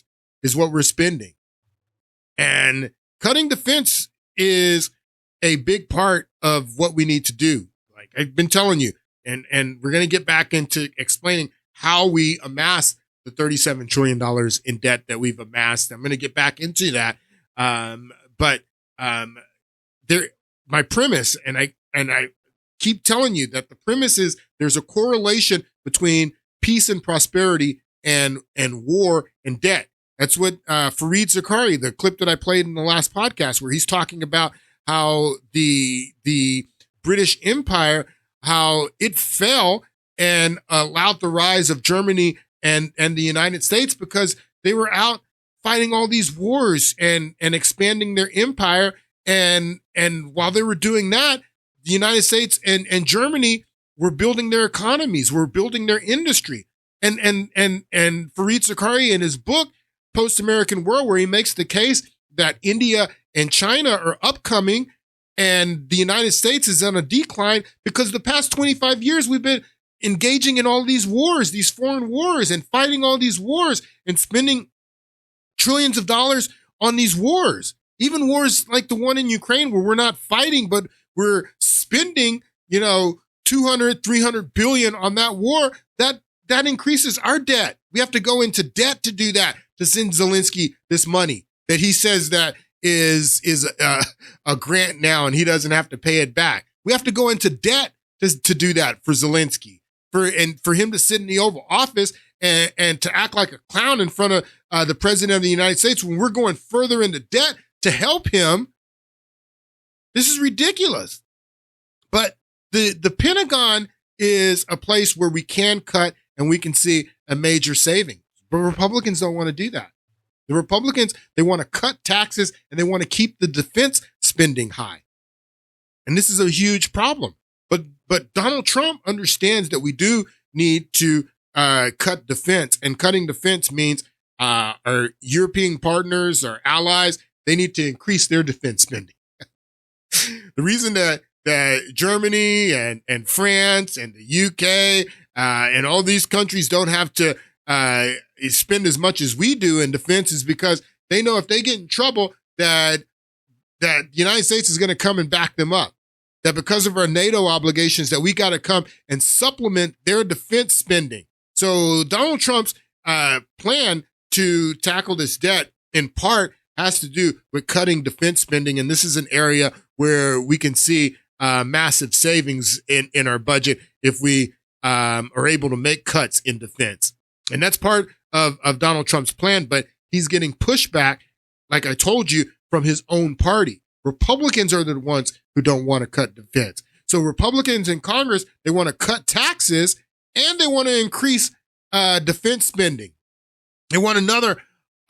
is what we're spending. And cutting defense is a big part of what we need to do. Like I've been telling you, and we're going to get back into explaining how we amass the $37 trillion in debt that we've amassed. I'm going to get back into that. But my premise, and I keep telling you that the premise is there's a correlation between peace and prosperity and war and debt. That's what Fareed Zakaria, the clip that I played in the last podcast, where he's talking about how the British Empire, how it fell and allowed the rise of Germany and the United States because they were out fighting all these wars and expanding their empire. And while they were doing that, the United States and Germany were building their economies, were building their industry. And Fareed Zakaria in his book, Post-American World, where he makes the case that India and China are upcoming and the United States is on a decline because the past 25 years we've been engaging in all these wars, these foreign wars, and fighting all these wars and spending trillions of dollars on these wars. Even wars like the one in Ukraine where we're not fighting, but we're spending, 200, 300 billion on that war. That increases our debt. We have to go into debt to do that, to send Zelenskyy this money that he says that is a grant now and he doesn't have to pay it back. We have to go into debt to do that for Zelenskyy. For him to sit in the Oval Office and to act like a clown in front of the President of the United States when we're going further into debt to help him. This is ridiculous. But the Pentagon is a place where we can cut and we can see a major saving. But Republicans don't want to do that. The Republicans, they want to cut taxes and they want to keep the defense spending high. And this is a huge problem. But Donald Trump understands that we do need to cut defense, and cutting defense means our European partners, our allies, they need to increase their defense spending. The reason that Germany and France and the UK and all these countries don't have to spend as much as we do in defense is because they know if they get in trouble that the United States is going to come and back them up. That because of our NATO obligations that we got to come and supplement their defense spending. So Donald Trump's plan to tackle this debt in part has to do with cutting defense spending. And this is an area where we can see massive savings in our budget if we are able to make cuts in defense. And that's part of Donald Trump's plan, but he's getting pushback, like I told you, from his own party. Republicans are the ones who don't want to cut defense. So Republicans in Congress, they want to cut taxes and they want to increase defense spending. They want another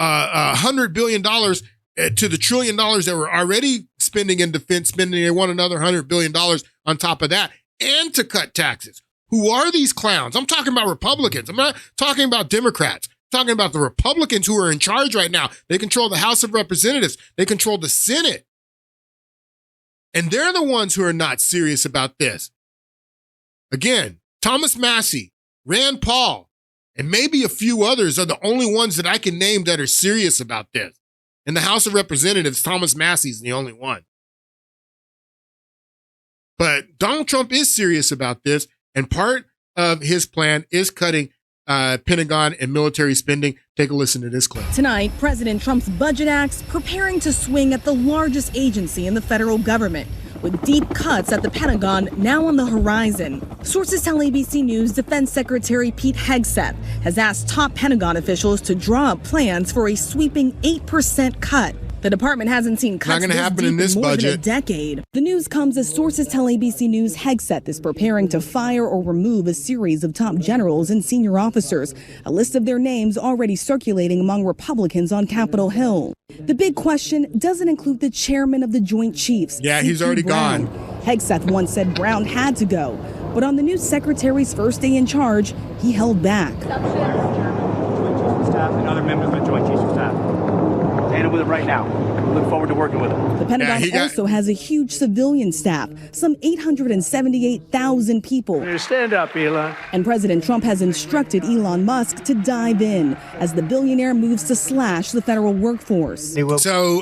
$100 billion to the $1 trillion that we're already spending in defense spending. They want another $100 billion on top of that and to cut taxes. Who are these clowns? I'm talking about Republicans. I'm not talking about Democrats. I'm talking about the Republicans who are in charge right now. They control the House of Representatives. They control the Senate. And they're the ones who are not serious about this. Again, Thomas Massey, Rand Paul, and maybe a few others are the only ones that I can name that are serious about this. In the House of Representatives, Thomas Massey's the only one. But Donald Trump is serious about this, and part of his plan is cutting Pentagon and military spending. Take a listen to this clip. Tonight, President Trump's budget act's preparing to swing at the largest agency in the federal government, with deep cuts at the Pentagon now on the horizon. Sources tell ABC News Defense Secretary Pete Hegseth has asked top Pentagon officials to draw up plans for a sweeping 8% cut. The department hasn't seen cuts this deep in more than a decade. The news comes as sources tell ABC News Hegseth is preparing to fire or remove a series of top generals and senior officers, a list of their names already circulating among Republicans on Capitol Hill. The big question doesn't include the chairman of the Joint Chiefs. Yeah, he's already gone. Hegseth once said Brown had to go, but on the new secretary's first day in charge, he held back. Staff and other members of the Joint Chiefs of Staff. Handle with it right now. We look forward to working with it. The Pentagon also has a huge civilian staff, some 878,000 people. Stand up, Elon. And President Trump has instructed Elon Musk to dive in as the billionaire moves to slash the federal workforce. So,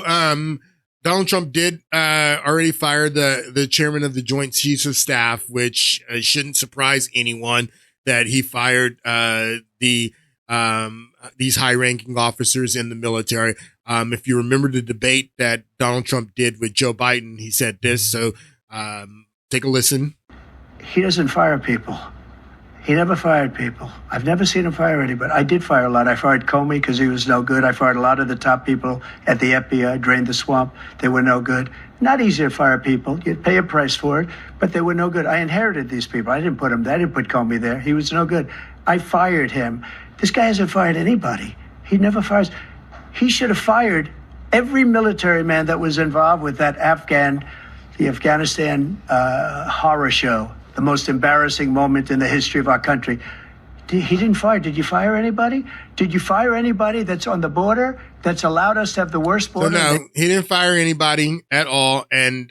Donald Trump did already fire the chairman of the Joint Chiefs of Staff, which shouldn't surprise anyone that he fired these high-ranking officers in the military. If you remember the debate that Donald Trump did with Joe Biden, he said this. So take a listen. He doesn't fire people. He never fired people. I've never seen him fire anybody. I did fire a lot. I fired Comey because he was no good. I fired a lot of the top people at the FBI, drained the swamp. They were no good. Not easy to fire people. You'd pay a price for it, but they were no good. I inherited these people. I didn't put Comey there. He was no good. I fired him. This guy hasn't fired anybody. He never fires. He should have fired every military man that was involved with the Afghanistan horror show, the most embarrassing moment in the history of our country. He didn't fire. Did you fire anybody? Did you fire anybody that's on the border that's allowed us to have the worst border? So no, he didn't fire anybody at all. And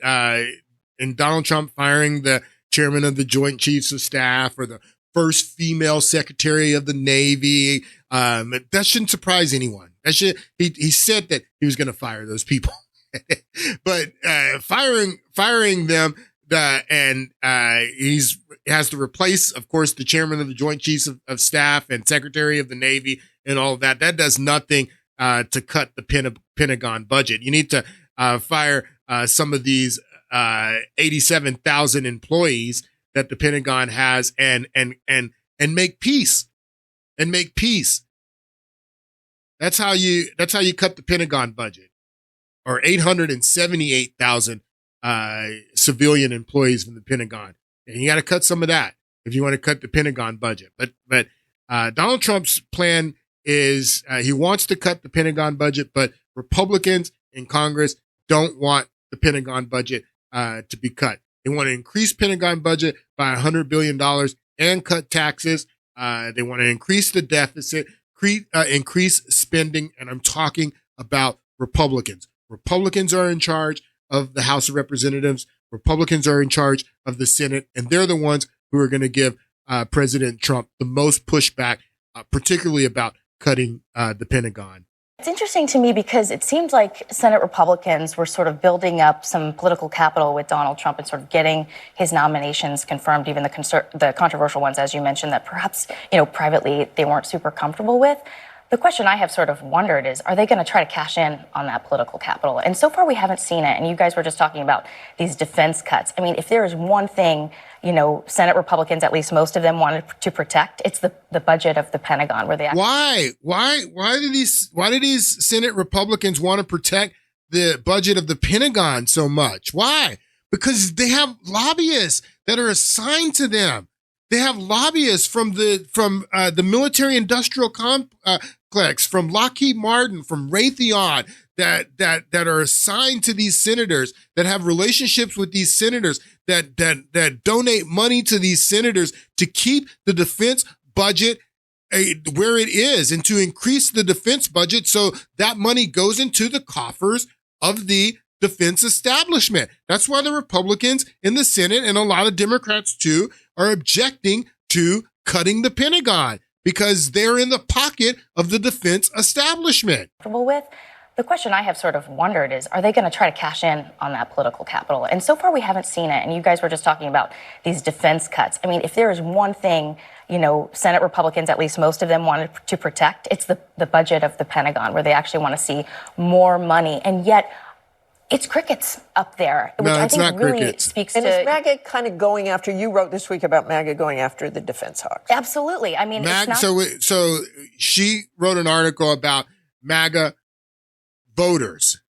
Donald Trump firing the chairman of the Joint Chiefs of Staff or the first female secretary of the Navy, that shouldn't surprise anyone. He said that he was going to fire those people, but firing them, and he has to replace, of course, the chairman of the Joint Chiefs of Staff and secretary of the Navy and all of that. That does nothing to cut the Pentagon budget. You need to fire some of these 87,000 employees that the Pentagon has and make peace. That's how you cut the Pentagon budget, or 878,000 civilian employees from the Pentagon. And you got to cut some of that if you want to cut the Pentagon budget. But Donald Trump's plan is he wants to cut the Pentagon budget, but Republicans in Congress don't want the Pentagon budget to be cut. They want to increase Pentagon budget by $100 billion and cut taxes. They want to increase the deficit, increase spending, and I'm talking about Republicans. Republicans are in charge of the House of Representatives. Republicans are in charge of the Senate, and they're the ones who are going to give President Trump the most pushback, particularly about cutting the Pentagon. It's interesting to me because it seemed like Senate Republicans were sort of building up some political capital with Donald Trump and sort of getting his nominations confirmed, even the controversial ones, as you mentioned, that perhaps, privately they weren't super comfortable with. The question I have sort of wondered is, are they going to try to cash in on that political capital? And so far we haven't seen it. And you guys were just talking about these defense cuts. I mean, if there is one thing, Senate Republicans, at least most of them, wanted to protect, it's the budget of the Pentagon, where they actually— Why do these Senate Republicans want to protect the budget of the Pentagon so much? Why? Because they have lobbyists that are assigned to them. They have lobbyists from the military industrial complex, from Lockheed Martin, from Raytheon, that are assigned to these senators, that have relationships with these senators, that donate money to these senators to keep the defense budget where it is and to increase the defense budget so that money goes into the coffers of the defense establishment. That's why the Republicans in the Senate and a lot of Democrats too are objecting to cutting the Pentagon because they're in the pocket of the defense establishment. With the question I have sort of wondered is, are they going to try to cash in on that political capital? And so far we haven't seen it. And you guys were just talking about these defense cuts. I mean, if there is one thing, Senate Republicans, at least most of them, wanted to protect, it's the budget of the Pentagon, where they actually want to see more money. And yet it's crickets up there, which I think really speaks to... And is MAGA kind of going after, you wrote this week about MAGA going after the defense hawks. Absolutely. I mean, it's not... So she wrote an article about MAGA voters,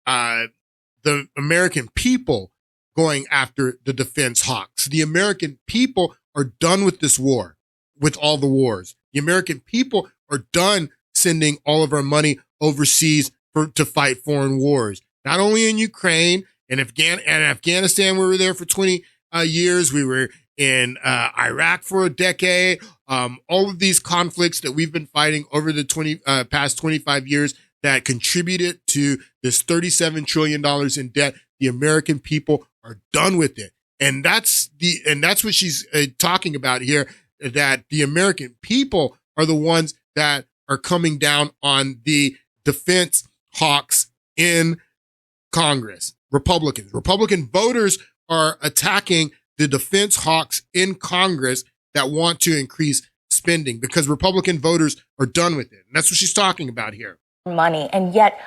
the American people going after the defense hawks. The American people are done with this war, with all the wars. The American people are done sending all of our money overseas to fight foreign wars. Not only in Ukraine and Afghanistan, we were there for 20 years. We were in Iraq for a decade. All of these conflicts that we've been fighting over the past 25 years that contributed to this $37 trillion in debt. The American people are done with it. And that's what she's talking about here, that the American people are the ones that are coming down on the defense hawks in Congress. Republican voters are attacking the defense hawks in Congress that want to increase spending because Republican voters are done with it. And that's what she's talking about here. Money, and yet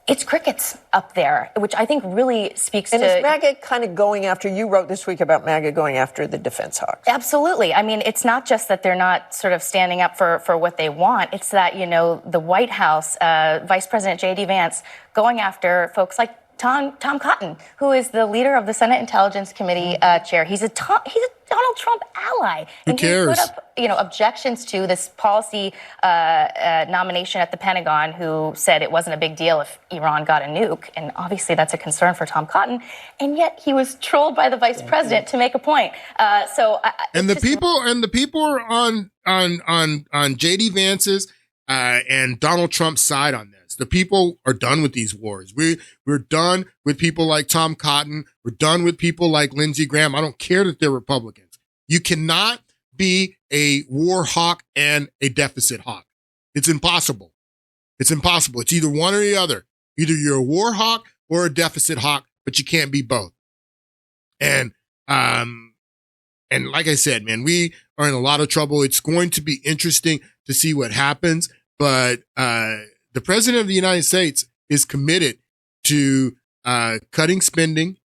it's crickets up there, which I think really speaks to... And is MAGA kind of going after, you wrote this week about MAGA going after the defense hawks. Absolutely. I mean, it's not just that they're not sort of standing up for what they want. It's that, the White House, Vice President J.D. Vance, going after folks like Tom Cotton, who is the leader of the Senate Intelligence Committee chair. He's a Donald Trump ally. Who cares? He put up, objections to this policy nomination at the Pentagon, who said it wasn't a big deal if Iran got a nuke. And obviously that's a concern for Tom Cotton. And yet he was trolled by the vice president to make a point. The people are on J.D. Vance's and Donald Trump's side on this. The people are done with these wars. We're done with people like Tom Cotton. We're done with people like Lindsey Graham. I don't care that they're Republicans. You cannot be a war hawk and a deficit hawk. It's impossible. It's impossible. It's either one or the other. Either you're a war hawk or a deficit hawk, but you can't be both. And like I said, man, we are in a lot of trouble. It's going to be interesting to see what happens, but the president of the United States is committed to cutting spending.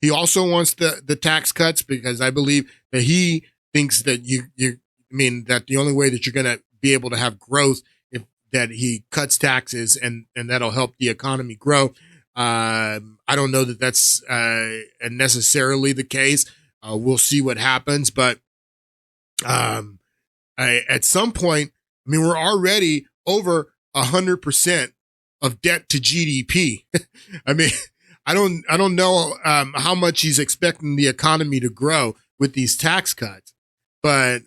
He also wants the tax cuts because I believe that he thinks that that the only way that you're going to be able to have growth if that he cuts taxes and that'll help the economy grow. I don't know that that's necessarily the case. We'll see what happens, but at some point, we're already over 100% of debt to GDP. I don't know how much he's expecting the economy to grow with these tax cuts, but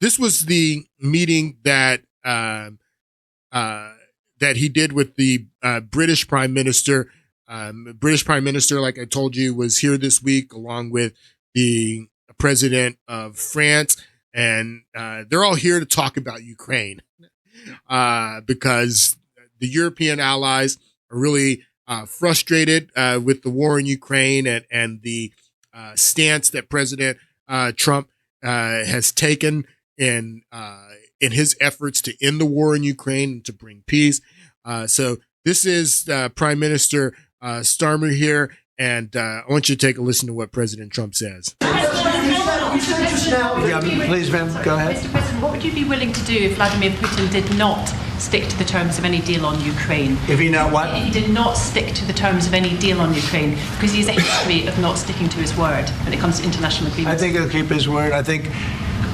this was the meeting that he did with the British Prime Minister. British Prime Minister, like I told you, was here this week along with the President of France, and they're all here to talk about Ukraine. Because the European allies are really frustrated with the war in Ukraine and the stance that President Trump has taken in his efforts to end the war in Ukraine and to bring peace. So this is Prime Minister Starmer here, and I want you to take a listen to what President Trump says. Please, ma'am, go ahead. Mr. President, what would you be willing to do if Vladimir Putin did not stick to the terms of any deal on Ukraine? If he not what? He did not stick to the terms of any deal on Ukraine, because he has a history of not sticking to his word when it comes to international agreements. I think he'll keep his word. I think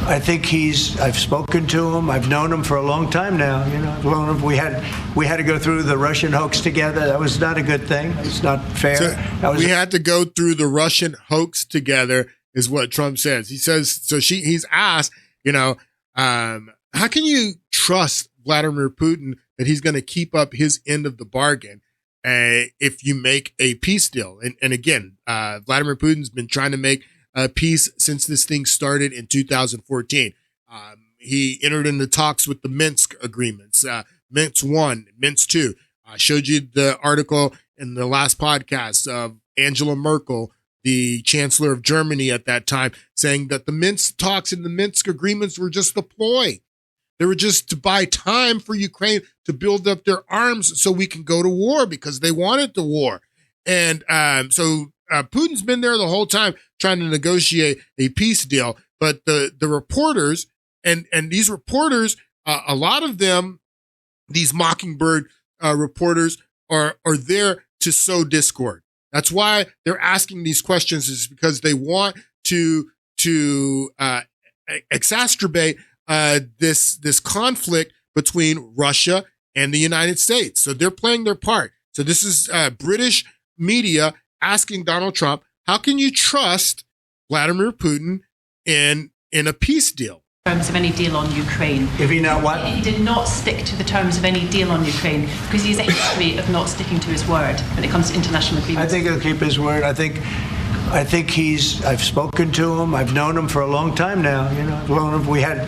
I think I've spoken to him. I've known him for a long time now. I've known him. We had to go through the Russian hoax together. That was not a good thing. It's not fair. So we had to go through the Russian hoax together, is what Trump says. He says, he's asked, how can you trust Vladimir Putin that he's going to keep up his end of the bargain if you make a peace deal? And again, Vladimir Putin's been trying to make peace since this thing started in 2014. He entered into talks with the Minsk agreements, Minsk 1, Minsk 2. I showed you the article in the last podcast of Angela Merkel, the chancellor of Germany at that time, saying that the Minsk talks and the Minsk agreements were just a ploy. They were just to buy time for Ukraine to build up their arms so we can go to war, because they wanted the war. And so Putin's been there the whole time trying to negotiate a peace deal. But the reporters and these reporters, a lot of them, these Mockingbird reporters, are there to sow discord. That's why they're asking these questions, is because they want to exacerbate this conflict between Russia and the United States. So they're playing their part. So this is British media asking Donald Trump, how can you trust Vladimir Putin in a peace deal? Terms of any deal on Ukraine. If he not what? He did not stick to the terms of any deal on Ukraine because he has a history of not sticking to his word when it comes to international agreements. I think he'll keep his word. I think I've spoken to him. I've known him for a long time now. I've known him. We had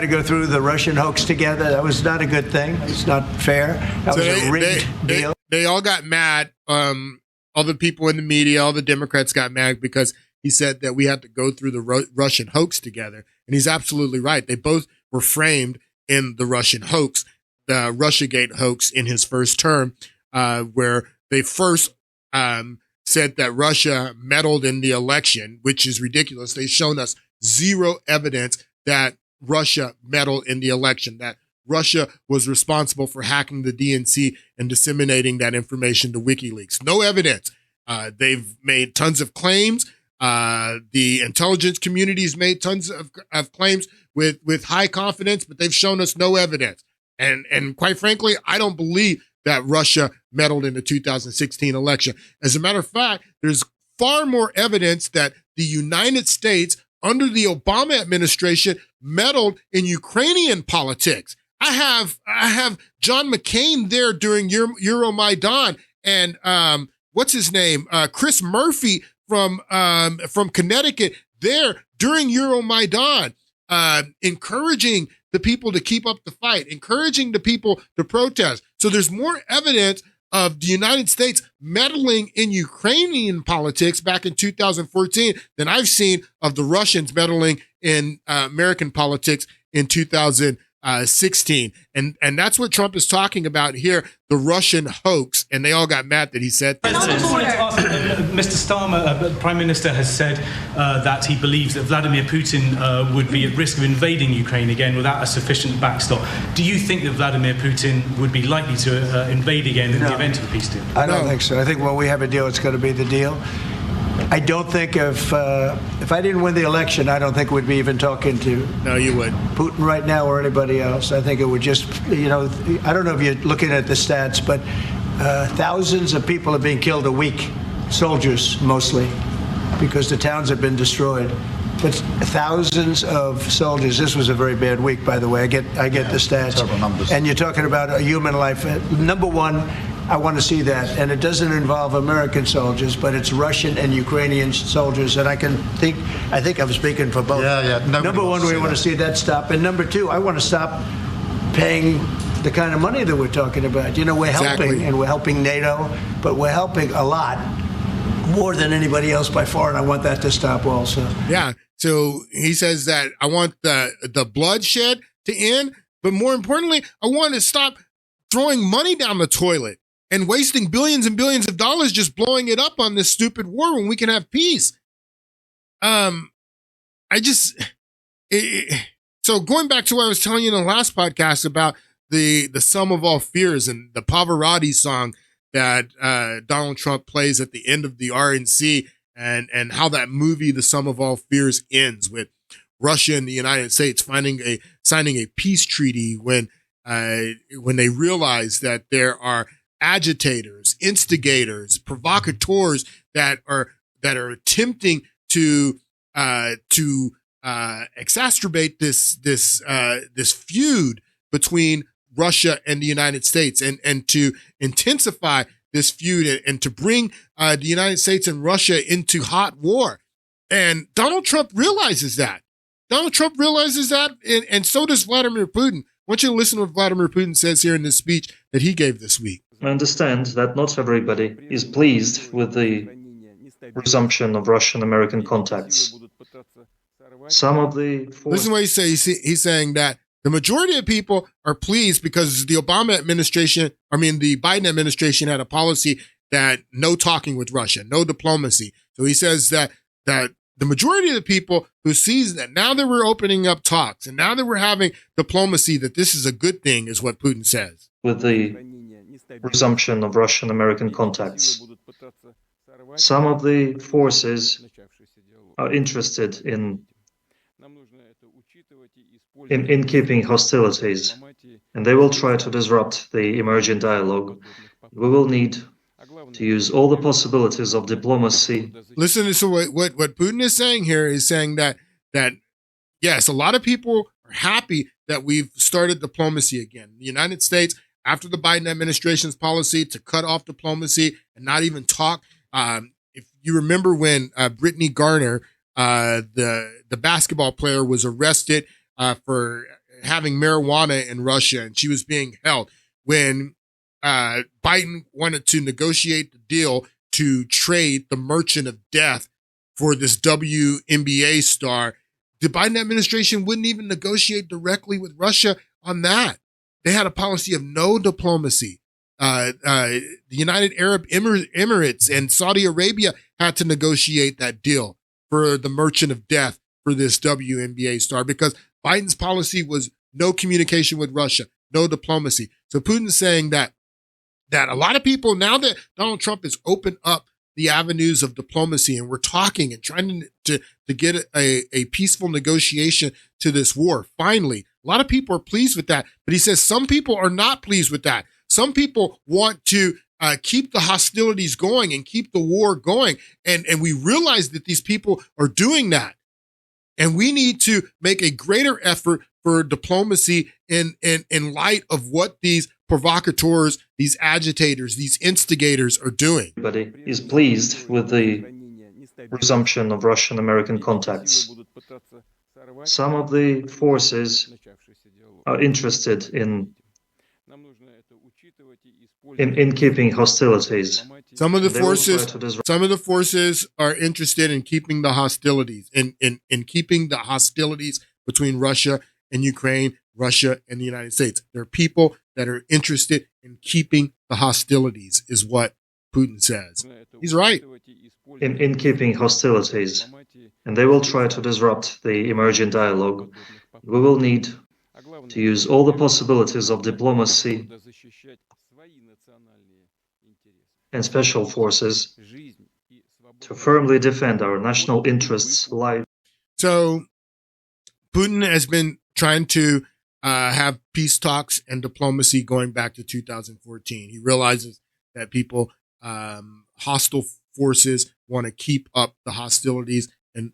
to go through the Russian hoax together. That was not a good thing. It's not fair. That was a rigged deal. They all got mad. All the people in the media, all the Democrats got mad because he said that we had to go through the Russian hoax together. And he's absolutely right. They both were framed in the Russian hoax, the Russiagate hoax in his first term, where they first said that Russia meddled in the election, which is ridiculous. They've shown us zero evidence that Russia meddled in the election, that Russia was responsible for hacking the DNC and disseminating that information to WikiLeaks. No evidence. They've made tons of claims. The intelligence community's made tons of claims with high confidence, but they've shown us no evidence. And quite frankly, I don't believe that Russia meddled in the 2016 election. As a matter of fact, there's far more evidence that the United States under the Obama administration meddled in Ukrainian politics. I have John McCain there during Euromaidan, and what's his name? Chris Murphy from Connecticut there during Euromaidan, encouraging the people to keep up the fight, encouraging the people to protest. So there's more evidence of the United States meddling in Ukrainian politics back in 2014 than I've seen of the Russians meddling in American politics in 2016. And that's what Trump is talking about here, the Russian hoax. And they all got mad that he said that. I just wanted to ask, Mr. Starmer, the Prime Minister has said that he believes that Vladimir Putin would be at risk of invading Ukraine again without a sufficient backstop. Do you think that Vladimir Putin would be likely to invade again in the event of a peace deal? I don't think so. I think when we have a deal, it's going to be the deal. I don't think if I didn't win the election, I don't think we'd be even talking to you would Putin right now or anybody else. I think it would just, I don't know if you're looking at the stats, but thousands of people are being killed a week, soldiers mostly, because the towns have been destroyed. But thousands of soldiers. This was a very bad week, by the way. I get the stats. Several numbers. And you're talking about a human life. Number one, I want to see that. And it doesn't involve American soldiers, but it's Russian and Ukrainian soldiers. And I think I'm speaking for both. Yeah. Number one, we want to see that stop. And number two, I want to stop paying the kind of money that we're talking about. We're helping, and we're helping NATO, but we're helping a lot, more than anybody else by far, and I want that to stop also. Yeah. So he says that I want the bloodshed to end, but more importantly, I want to stop throwing money down the toilet and wasting billions and billions of dollars just blowing it up on this stupid war when we can have peace. So going back to what I was telling you in the last podcast about the sum of all fears and the Pavarotti song that Donald Trump plays at the end of the RNC, and how that movie, The Sum of All Fears, ends with Russia and the United States signing a peace treaty when they realize that there are agitators, instigators, provocateurs that are attempting to exacerbate this feud between Russia and the United States, and to intensify this feud and to bring the United States and Russia into hot war. And Donald Trump realizes that. And so does Vladimir Putin. I want you to listen to what Vladimir Putin says here in this speech that he gave this week. I understand that not everybody is pleased with the resumption of Russian-American contacts. Some of the Listen to what he says. He's saying that the majority of people are pleased because the Biden administration had a policy that no talking with Russia, no diplomacy. So he says that the majority of the people who sees that now that we're opening up talks and now that we're having diplomacy, that this is a good thing, is what Putin says. With the resumption of Russian-American contacts, some of the forces are interested in keeping hostilities, and they will try to disrupt the emerging dialogue. We will need to use all the possibilities of diplomacy. Listen to what Putin is saying here. Is saying that yes, a lot of people are happy that we've started diplomacy again. The United States, after the Biden administration's policy to cut off diplomacy and not even talk. If you remember when Brittany Garner, the basketball player, was arrested for having marijuana in Russia, and she was being held when Biden wanted to negotiate the deal to trade the Merchant of Death for this WNBA star. The Biden administration wouldn't even negotiate directly with Russia on that. They had a policy of no diplomacy. The United Arab Emirates and Saudi Arabia had to negotiate that deal for the Merchant of Death for this WNBA star because Biden's policy was no communication with Russia, no diplomacy. So Putin's saying that a lot of people, now that Donald Trump has opened up the avenues of diplomacy and we're talking and trying to get a peaceful negotiation to this war, finally, a lot of people are pleased with that. But he says some people are not pleased with that. Some people want to keep the hostilities going and keep the war going. And we realize that these people are doing that. And we need to make a greater effort for diplomacy in light of what these provocateurs, these agitators, these instigators are doing. Everybody is pleased with the resumption of Russian-American contacts. Some of the forces are interested in keeping hostilities. Some of the forces are interested in keeping the hostilities, in keeping the hostilities between Russia and Ukraine, Russia and the United States. There are people that are interested in keeping the hostilities, is what Putin says. He's right. In keeping hostilities, and they will try to disrupt the emerging dialogue. We will need to use all the possibilities of diplomacy and special forces to firmly defend our national interests. So Putin has been trying to have peace talks and diplomacy going back to 2014. He realizes that people, hostile forces, want to keep up the hostilities and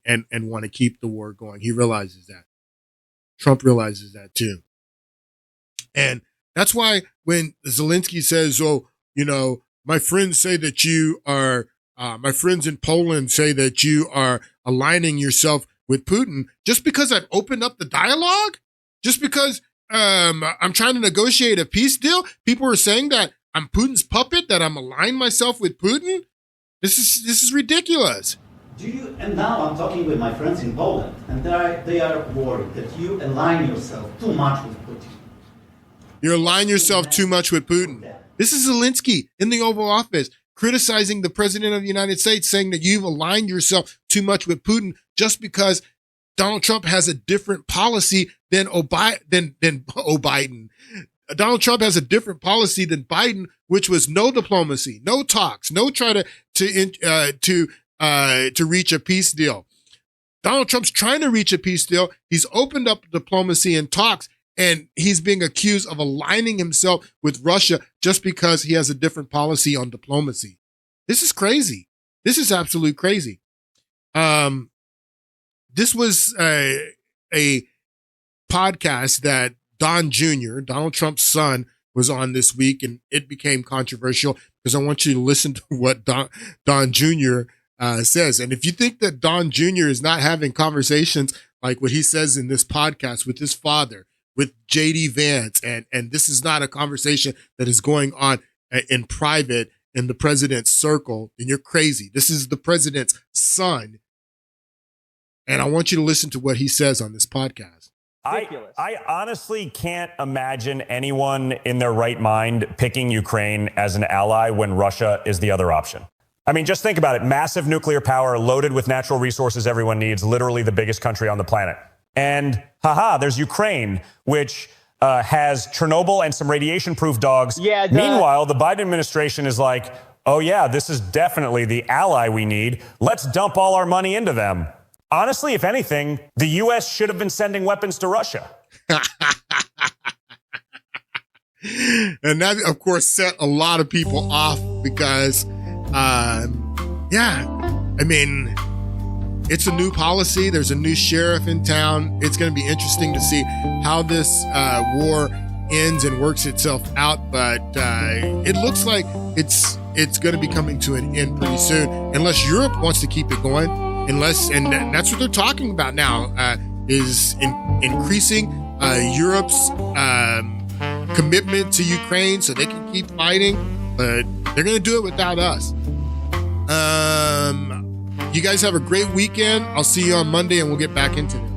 want to keep the war going. He realizes that. Trump realizes that too. And that's why when Zelenskyy says, oh, you know, my friends say that you are, my friends in Poland say that you are aligning yourself with Putin, just because I've opened up the dialogue, just because I'm trying to negotiate a peace deal, people are saying that I'm Putin's puppet, that I'm aligned myself with Putin. This is ridiculous. And now I'm talking with my friends in Poland, and they are worried that you align yourself too much with Putin. You align yourself too much with Putin. This is Zelenskyy in the Oval Office criticizing the President of the United States, saying that you've aligned yourself too much with Putin just because Donald Trump has a different policy than Biden. Donald Trump has a different policy than Biden, which was no diplomacy, no talks, no try to reach a peace deal. Donald Trump's trying to reach a peace deal. He's opened up diplomacy and talks, and he's being accused of aligning himself with Russia just because he has a different policy on diplomacy. This is crazy. This is absolute crazy. This was a podcast that Don Jr., Donald Trump's son, was on this week, and it became controversial because I want you to listen to what Don Jr. Says. And if you think that Don Jr. is not having conversations like what he says in this podcast with his father, with J.D. Vance, and this is not a conversation that is going on in private in the president's circle, then you're crazy. This is the president's son. And I want you to listen to what he says on this podcast. I honestly can't imagine anyone in their right mind picking Ukraine as an ally when Russia is the other option. I mean, just think about it. Massive nuclear power loaded with natural resources everyone needs, literally the biggest country on the planet. And there's Ukraine, which has Chernobyl and some radiation-proof dogs. Yeah. Meanwhile, the Biden administration is like, oh yeah, this is definitely the ally we need. Let's dump all our money into them. Honestly, if anything, the U.S. should have been sending weapons to Russia. And that, of course, set a lot of people off because, I mean, it's a new policy. There's a new sheriff in town. It's going to be interesting to see how this war ends and works itself out. But it looks like it's going to be coming to an end pretty soon, unless Europe wants to keep it going. And that's what they're talking about now, is increasing Europe's commitment to Ukraine so they can keep fighting. But they're going to do it without us. You guys have a great weekend. I'll see you on Monday, and we'll get back into this.